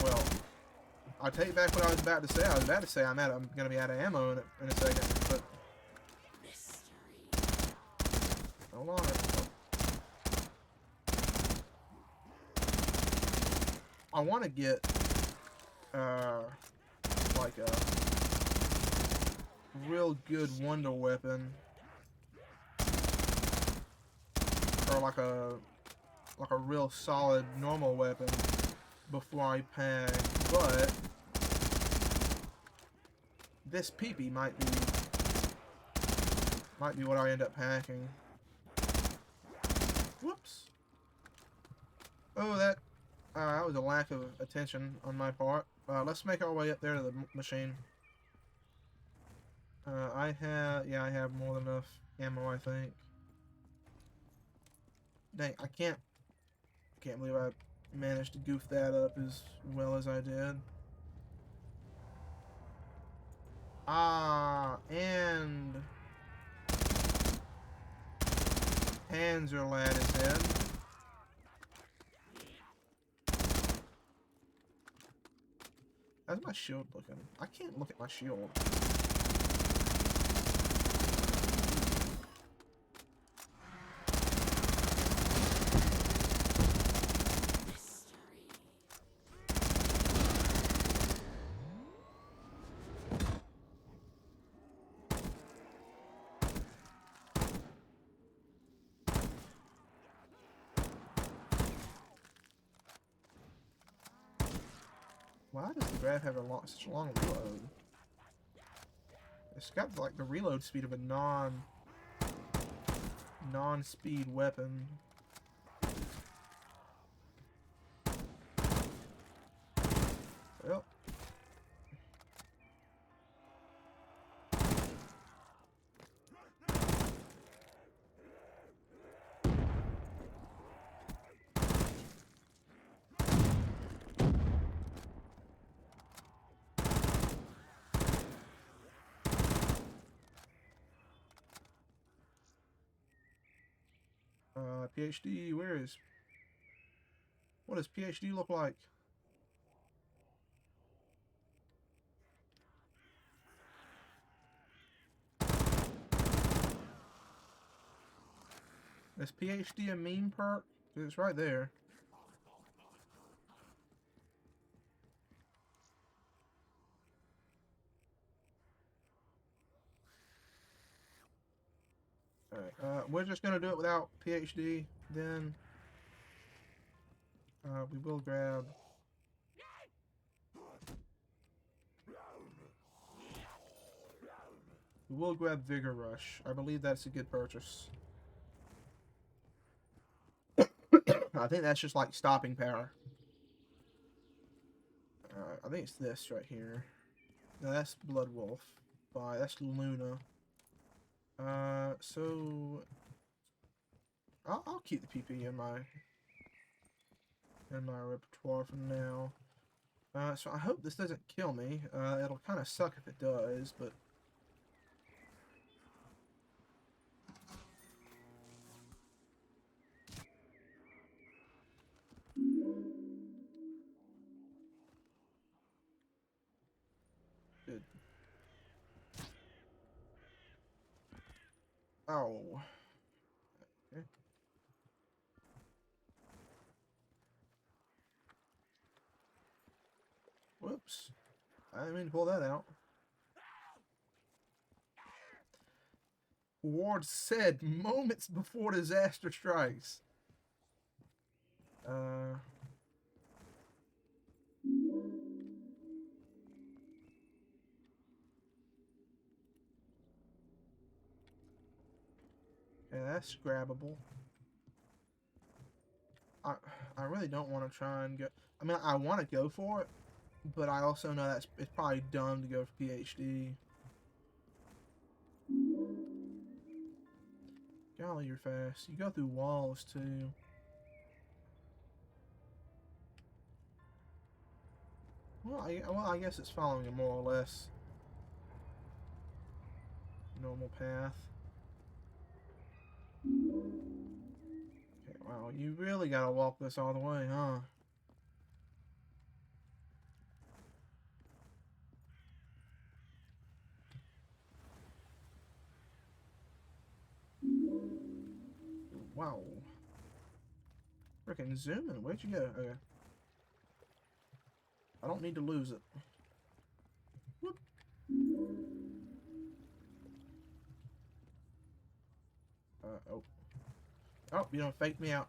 Well, I take back what I was about to say. I was about to say I'm gonna be out of ammo in a second, but hold on. I want to get like a real good wonder weapon, or like a real solid normal weapon before I pack, but this peepee might be what I end up packing. Whoops. Oh, that was a lack of attention on my part. Let's make our way up there to the machine. I have more than enough ammo, I think. Dang, I can't believe I managed to goof that up as well as I did. And Panzerlad is in. How's my shield looking? I can't look at my shield. Why does the grab have such a long reload? It's got like the reload speed of a non-speed weapon. Well. PhD, what does PhD look like? Is PhD a meme perk? It's right there. Alright, we're just gonna do it without PhD, then we will grab Vigor Rush. I believe that's a good purchase. I think that's just like stopping power. I think it's this right here. No, that's Blood Wolf. That's Luna. So I'll keep the PP in my repertoire for now. So I hope this doesn't kill me. It'll kind of suck if it does, but Oh. Okay. Whoops. I didn't mean to pull that out. Ward said moments before disaster strikes. Yeah, that's grabbable. I really don't want to try and go. I mean, I want to go for it, but I also know it's probably dumb to go for PhD. Golly, you're fast. You go through walls too. Well, I guess it's following a more or less normal path. Okay, wow, you really gotta walk this all the way, huh? Wow. Freaking zooming. Where'd you go? Okay. I don't need to lose it. Whoop. Oh. Oh, you don't fake me out.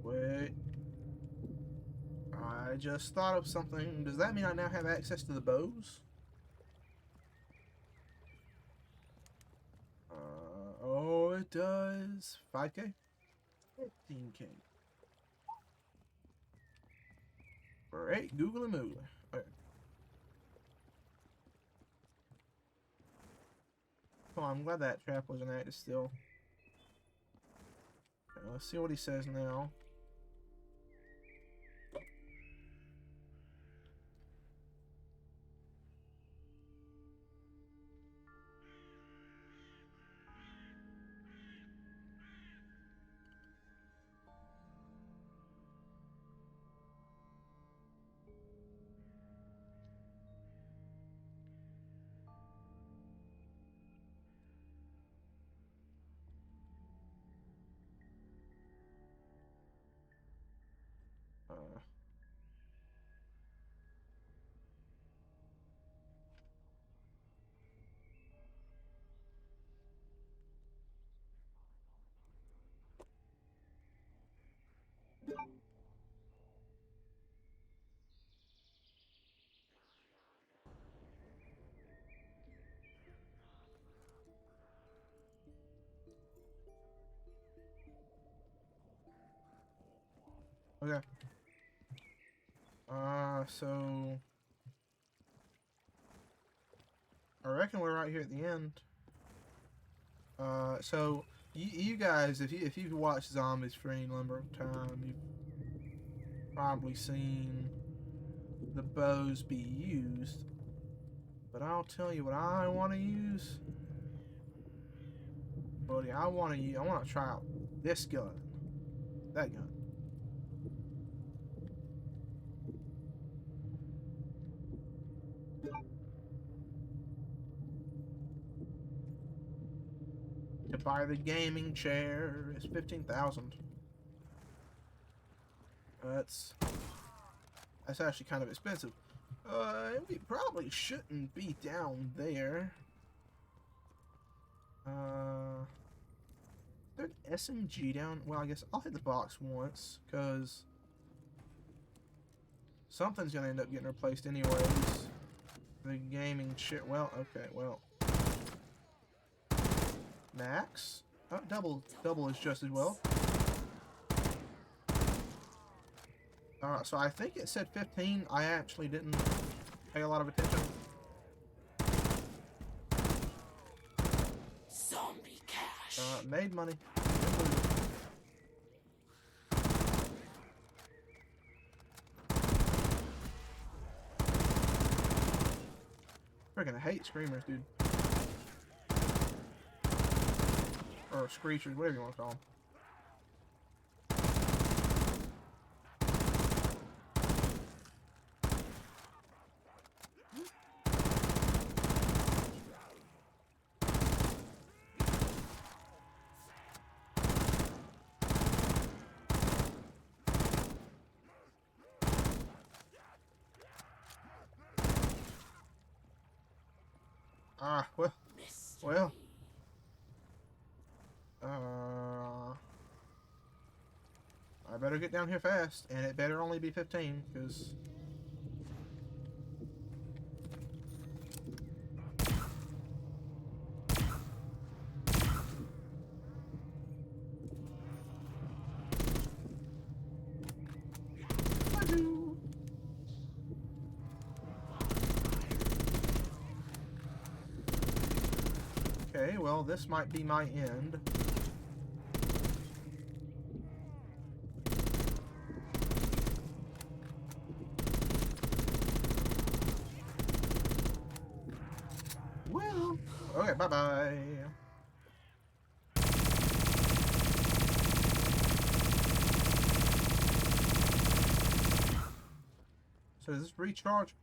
Wait. I just thought of something. Does that mean I now have access to the bows? Oh, it does. 5K? 15K. Great. Googly moogly. Okay. Oh, I'm glad that trap wasn't active still. Okay, let's see what he says now. Uh, okay. So I reckon we're right here at the end. So you guys, if you've watched Zombies for any number of time, you've probably seen the bows be used. But I'll tell you what I want to use, buddy. I want to try out this gun, that gun. To buy the gaming chair is 15,000. That's actually kind of expensive. We probably shouldn't be down there. There's an SMG down. Well, I guess I'll hit the box once, cause something's gonna end up getting replaced anyways. The gaming chair. Well, okay, well. Max? Oh, double is just as well. So I think it said 15. I actually didn't pay a lot of attention. Zombie cash. Made money. Freaking hate screamers, dude. Or screechers, whatever you want to call them. Ah, well, Mystery. well. I better get down here fast, and it better only be 15, because... Okay, well, this might be my end. Well, okay, bye-bye. So does this recharge?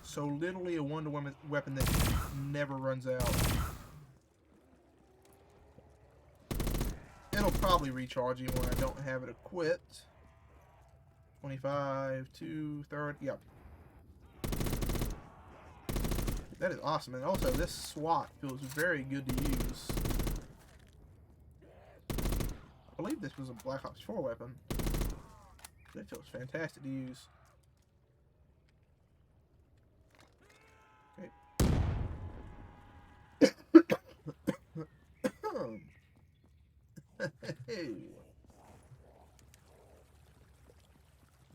So literally a wonder weapon that never runs out. It'll probably recharge even when I don't have it equipped. 25 to 30, yep. That is awesome, and also this SWAT feels very good to use. I believe this was a Black Ops 4 weapon. It feels fantastic to use. Okay.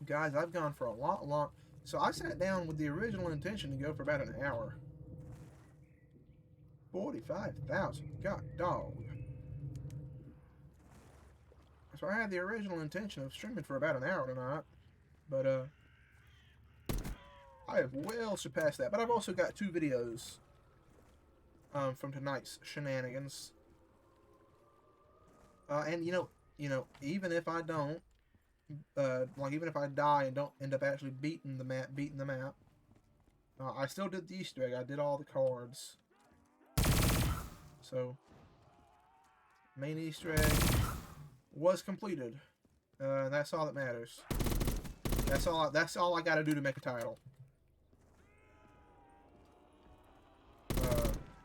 Guys, I've gone for a long... So I sat down with the original intention to go for about an hour. 45,000. God dog. So I had the original intention of streaming for about an hour tonight. But, I have well surpassed that. But I've also got 2 videos from tonight's shenanigans. And, you know, even if I don't, like, even if I die and don't end up actually beating the map, I still did the Easter egg. I did all the cards. So, main Easter egg was completed. That's all that matters. That's all I gotta do to make a title.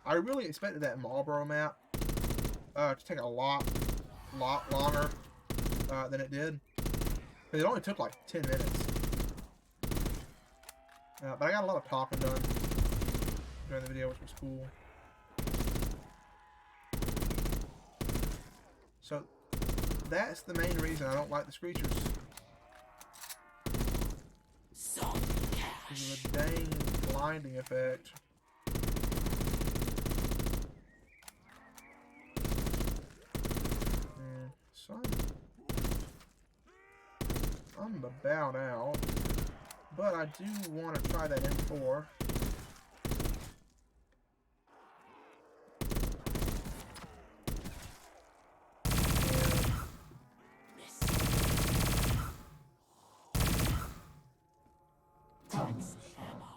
I really expected that Marlboro map to take a lot longer than it did. But it only took like 10 minutes. But I got a lot of talking done during the video, which was cool. So that's the main reason I don't like the Screechers. Zombie Because cash. of the dang blinding effect. So I'm about out. But I do want to try that M4.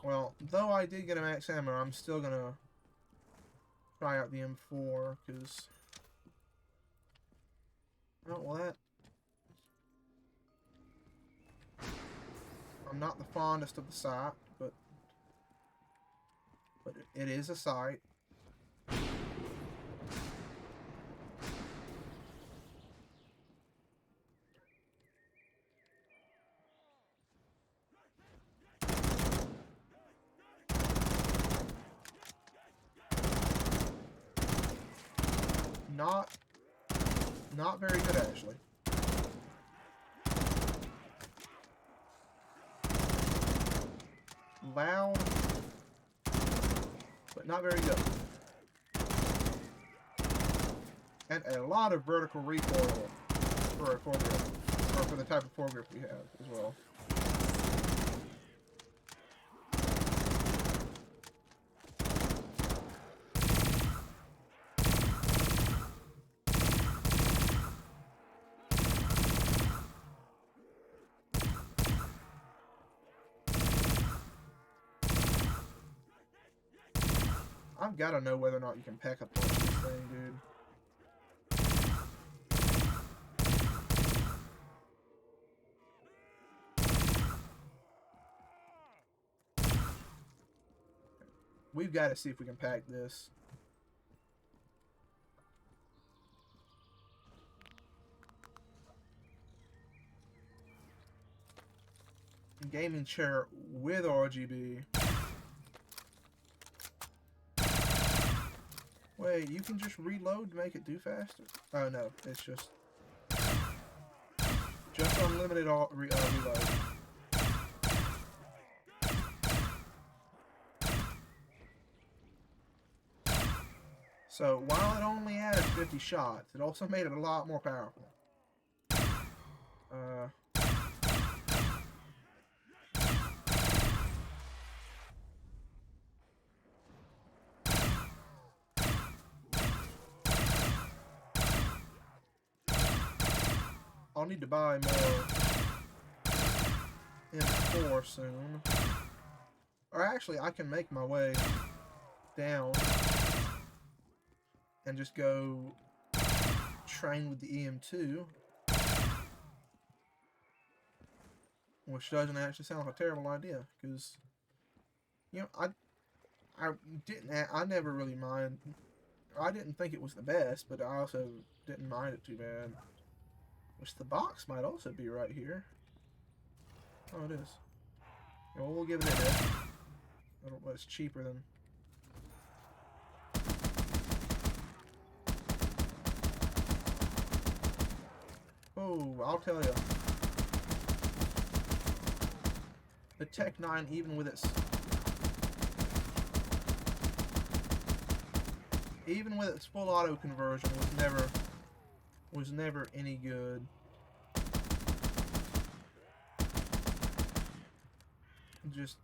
Well, though I did get a max ammo, I'm still gonna try out the M4 because, oh well, that I'm not the fondest of the sight, but it is a sight. Not very good, actually. Loud, but not very good. And a lot of vertical recoil for a foregrip, or for the type of foregrip we have as well. I've got to know whether or not you can pack a punch this thing, dude. We've got to see if we can pack this. Gaming chair with RGB. Wait, you can just reload to make it do faster? Oh no, it's just unlimited reload. So while it only added 50 shots, it also made it a lot more powerful. I'll need to buy more M4 soon. Or actually, I can make my way down and just go train with the EM2. Which doesn't actually sound like a terrible idea, because, you know, I never really mind. I didn't think it was the best, but I also didn't mind it too bad. Which the box might also be right here. Oh, it is. Yeah, well, we'll give it a hit. I don't know, it's cheaper than. Oh, I'll tell you. The Tech 9, even with its full auto conversion, was never any good. Just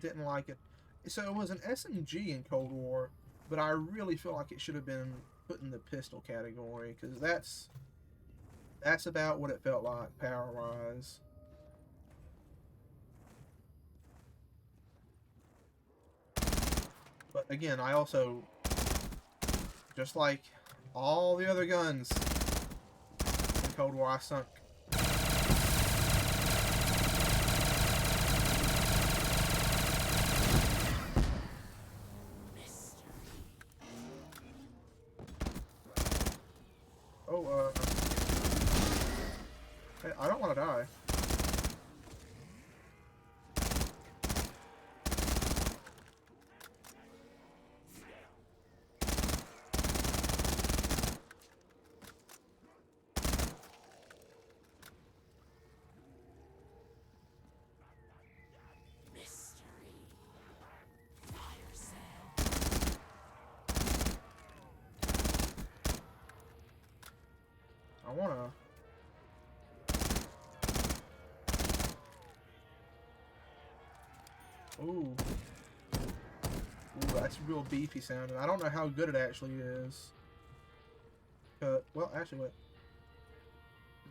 didn't like it. So it was an SMG in Cold War, but I really feel like it should have been put in the pistol category, because that's about what it felt like power-wise. But again, I also, just like all the other guns in Cold War, I sunk. Oh, hey, I don't want to die. I wanna. Ooh. Ooh, that's real beefy sounding. I don't know how good it actually is. Well, actually, wait.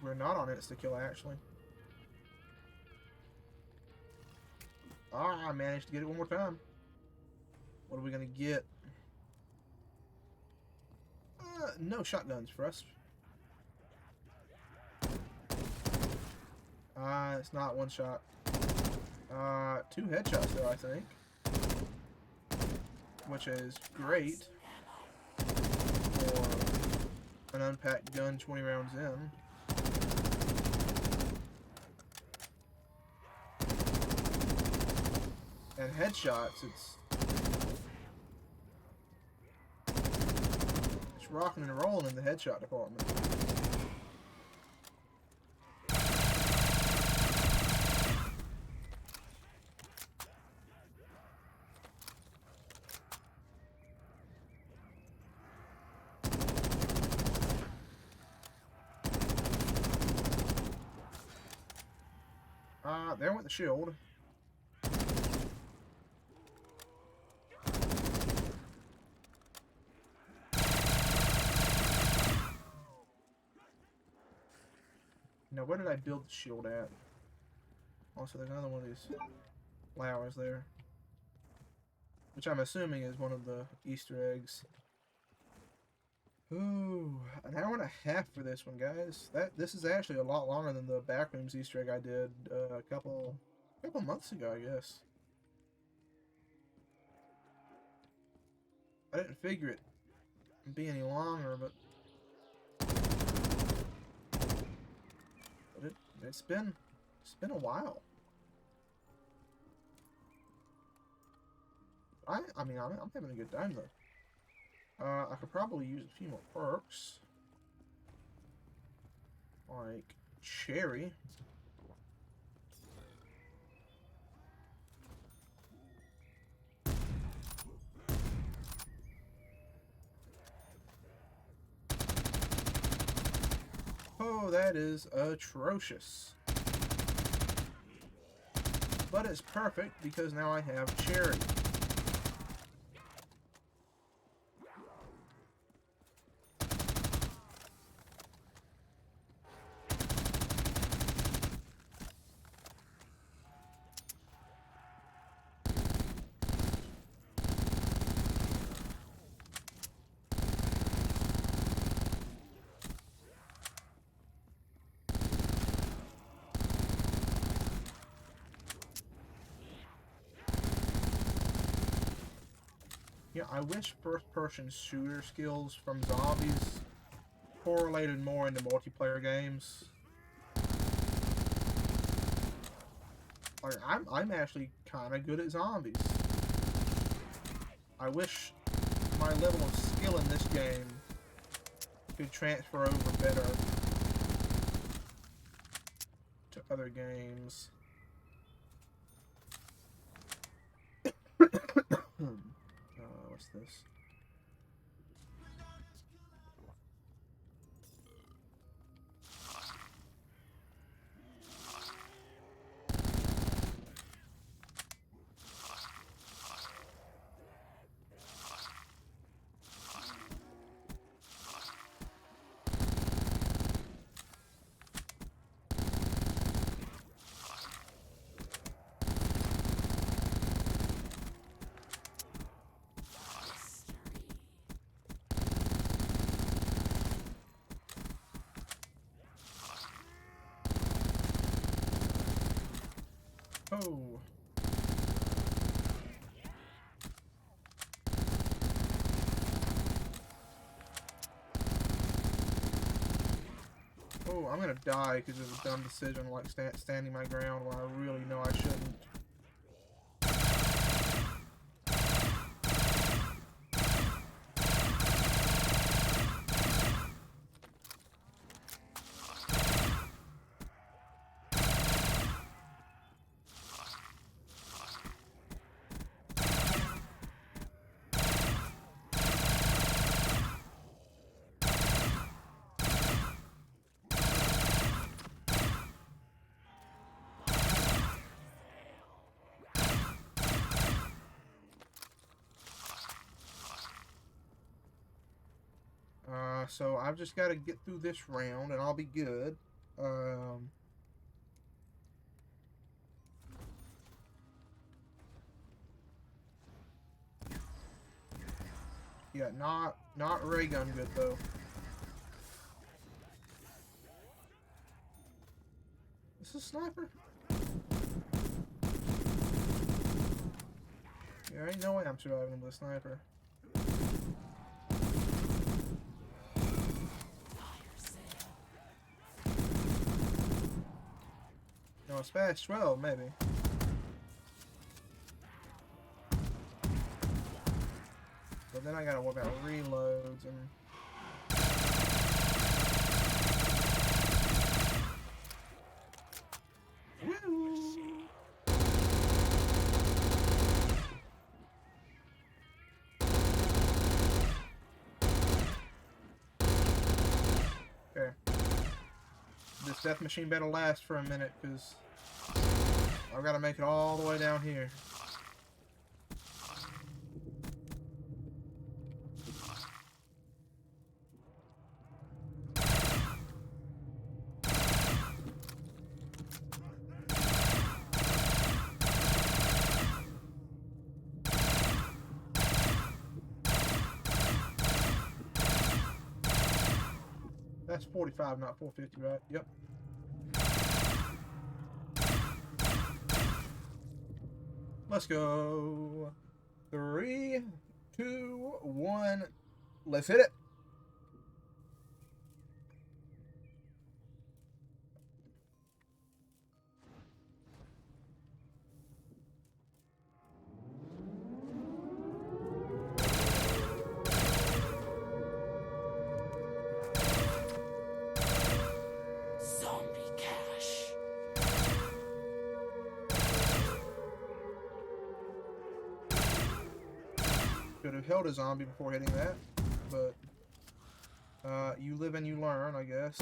We're not on insta-kill, actually. Ah, I managed to get it one more time. What are we gonna get? No shotguns for us. It's not one shot. 2 headshots though, I think. Which is great for an unpacked gun 20 rounds in. And headshots, it's rocking and rolling in the headshot department. There went the shield. Now, where did I build the shield at? Also, there's another one of these flowers there, which I'm assuming is one of the Easter eggs. Ooh, an hour and a half for this one, guys. This is actually a lot longer than the Backrooms Easter egg I did a couple months ago, I guess. I didn't figure it would be any longer, but it's been a while. I mean, I'm having a good time though. I could probably use a few more perks, like Cherry. Oh, that is atrocious. But it's perfect because now I have Cherry. Yeah, I wish first-person shooter skills from zombies correlated more into multiplayer games. Like, I'm actually kind of good at zombies. I wish my level of skill in this game could transfer over better to other games. What's this? Oh. Oh, I'm gonna die because of a dumb decision like standing my ground when I really know I shouldn't. So I've just got to get through this round and I'll be good. Yeah, not ray gun good though. Is this a sniper? Yeah, ain't no way I'm surviving with a sniper. No, it's fast 12 maybe. But then I gotta worry about reloads and... Woo! Okay. This death machine better last for a minute, because I've got to make it all the way down here. That's 45, not 450, right? Yep. Let's go. 3, 2, 1. Let's hit it. Zombie cash. Could have held a zombie before hitting that, but you live and you learn, I guess.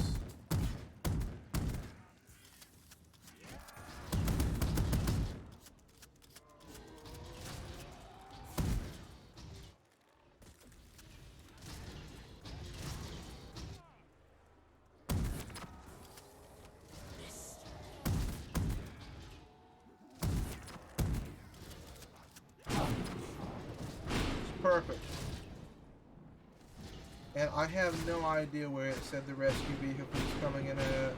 Perfect. And I have no idea where it said the rescue vehicle was coming in at.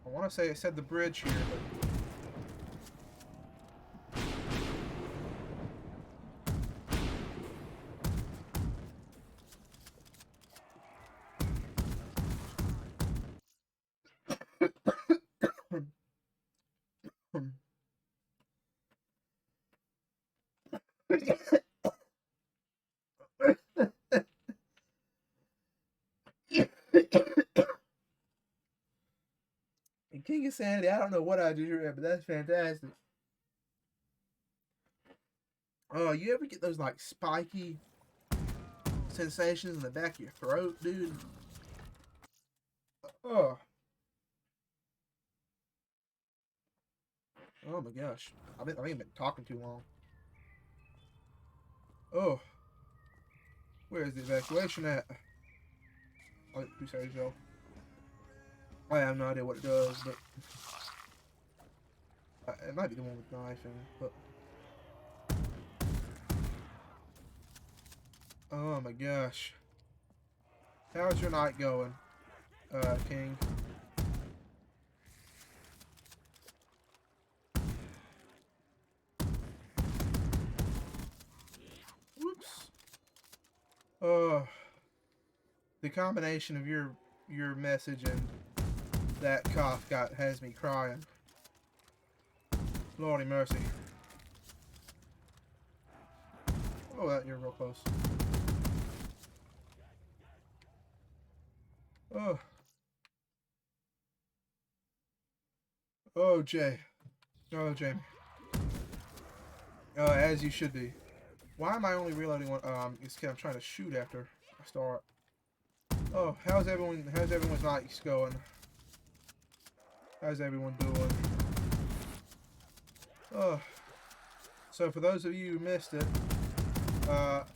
I want to say it said the bridge here, but... And King of Sanity, I don't know what I just read, but that's fantastic. Oh, you ever get those like spiky sensations in the back of your throat, dude? Oh. Oh my gosh. I ain't been talking too long. Oh. Where's the evacuation at? Oh, 2 seconds ago. I have no idea what it does, but it might be the one with knife in it, but oh my gosh. How's your night going, King? Whoops. The combination of your message and that cough has me crying. Lordy mercy. Oh, you're real close. Oh. Oh, Jay. Oh, Jamie. As you should be. Why am I only reloading one? I'm trying to shoot after I start. Oh, how's everyone's nights going? How's everyone doing? Oh. So for those of you who missed it,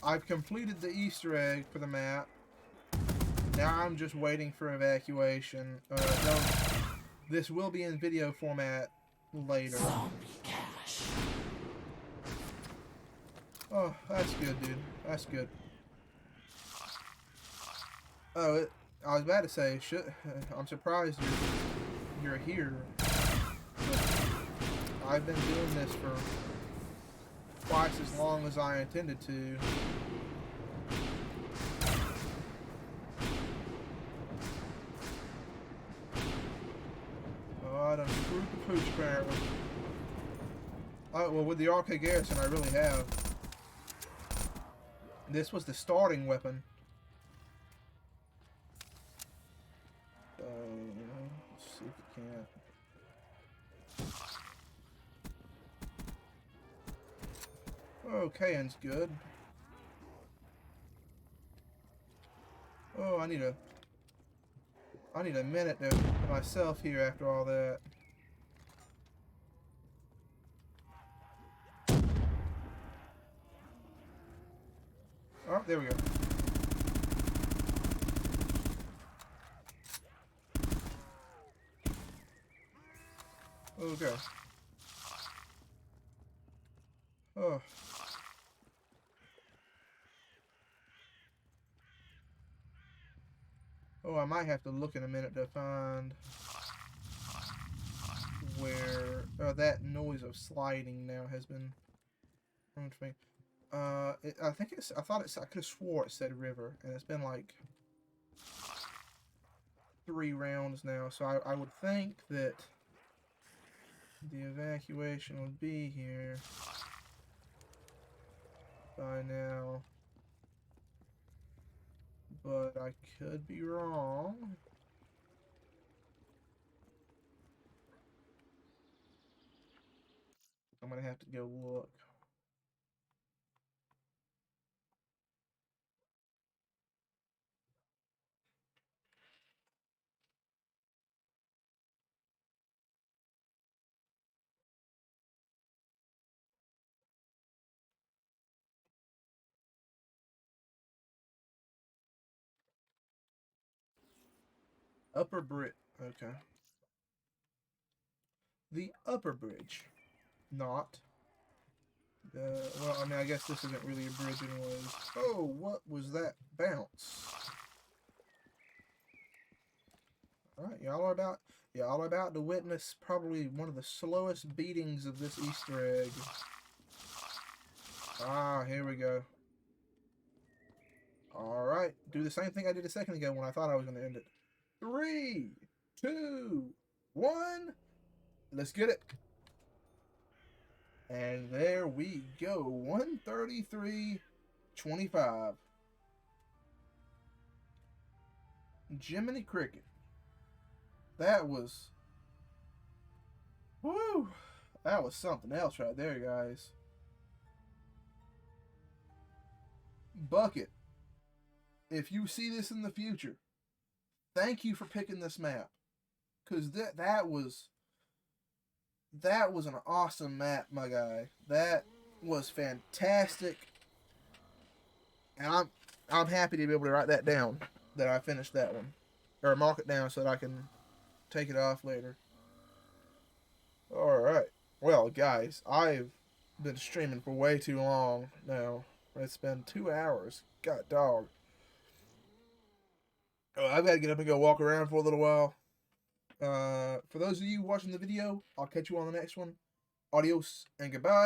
I've completed the Easter egg for the map. Now I'm just waiting for evacuation. This will be in video format later. Zombie cash. Oh, that's good, dude. That's good. Oh, I was about to say, I'm surprised you're here. I've been doing this for twice as long as I intended to. Oh, I done screwed the pooch apparently. Oh, well, with the RK Garrison, I really have. This was the starting weapon. Let's see if it can't. Oh, Kayan's good. Oh, I need a minute to myself here after all that. Oh, there we go. Okay. Oh. Oh, I might have to look in a minute to find where that noise of sliding now has been ruined for me. I think it's. I thought it's. I could have swore it said river, and it's been like 3 rounds now. So I would think that the evacuation would be here by now, but I could be wrong. I'm gonna have to go look. Upper Brit. Okay. The upper bridge. Not. Well, I mean, I guess this isn't really a bridge anyways. Oh, what was that bounce? Alright, y'all are about to witness probably one of the slowest beatings of this Easter egg. Ah, here we go. Alright, do the same thing I did a second ago when I thought I was going to end it. 3, 2, 1. Let's get it. And there we go. 133.25. Jiminy Cricket. That was... Woo! That was something else right there, guys. Bucket, if you see this in the future, thank you for picking this map. Because that was an awesome map, my guy. That was fantastic. And I'm happy to be able to write that down, that I finished that one. Or mark it down so that I can take it off later. Alright. Well, guys, I've been streaming for way too long now. It's been 2 hours. God dog. Oh, I've got to get up and go walk around for a little while. For those of you watching the video, I'll catch you on the next one. Adios and goodbye.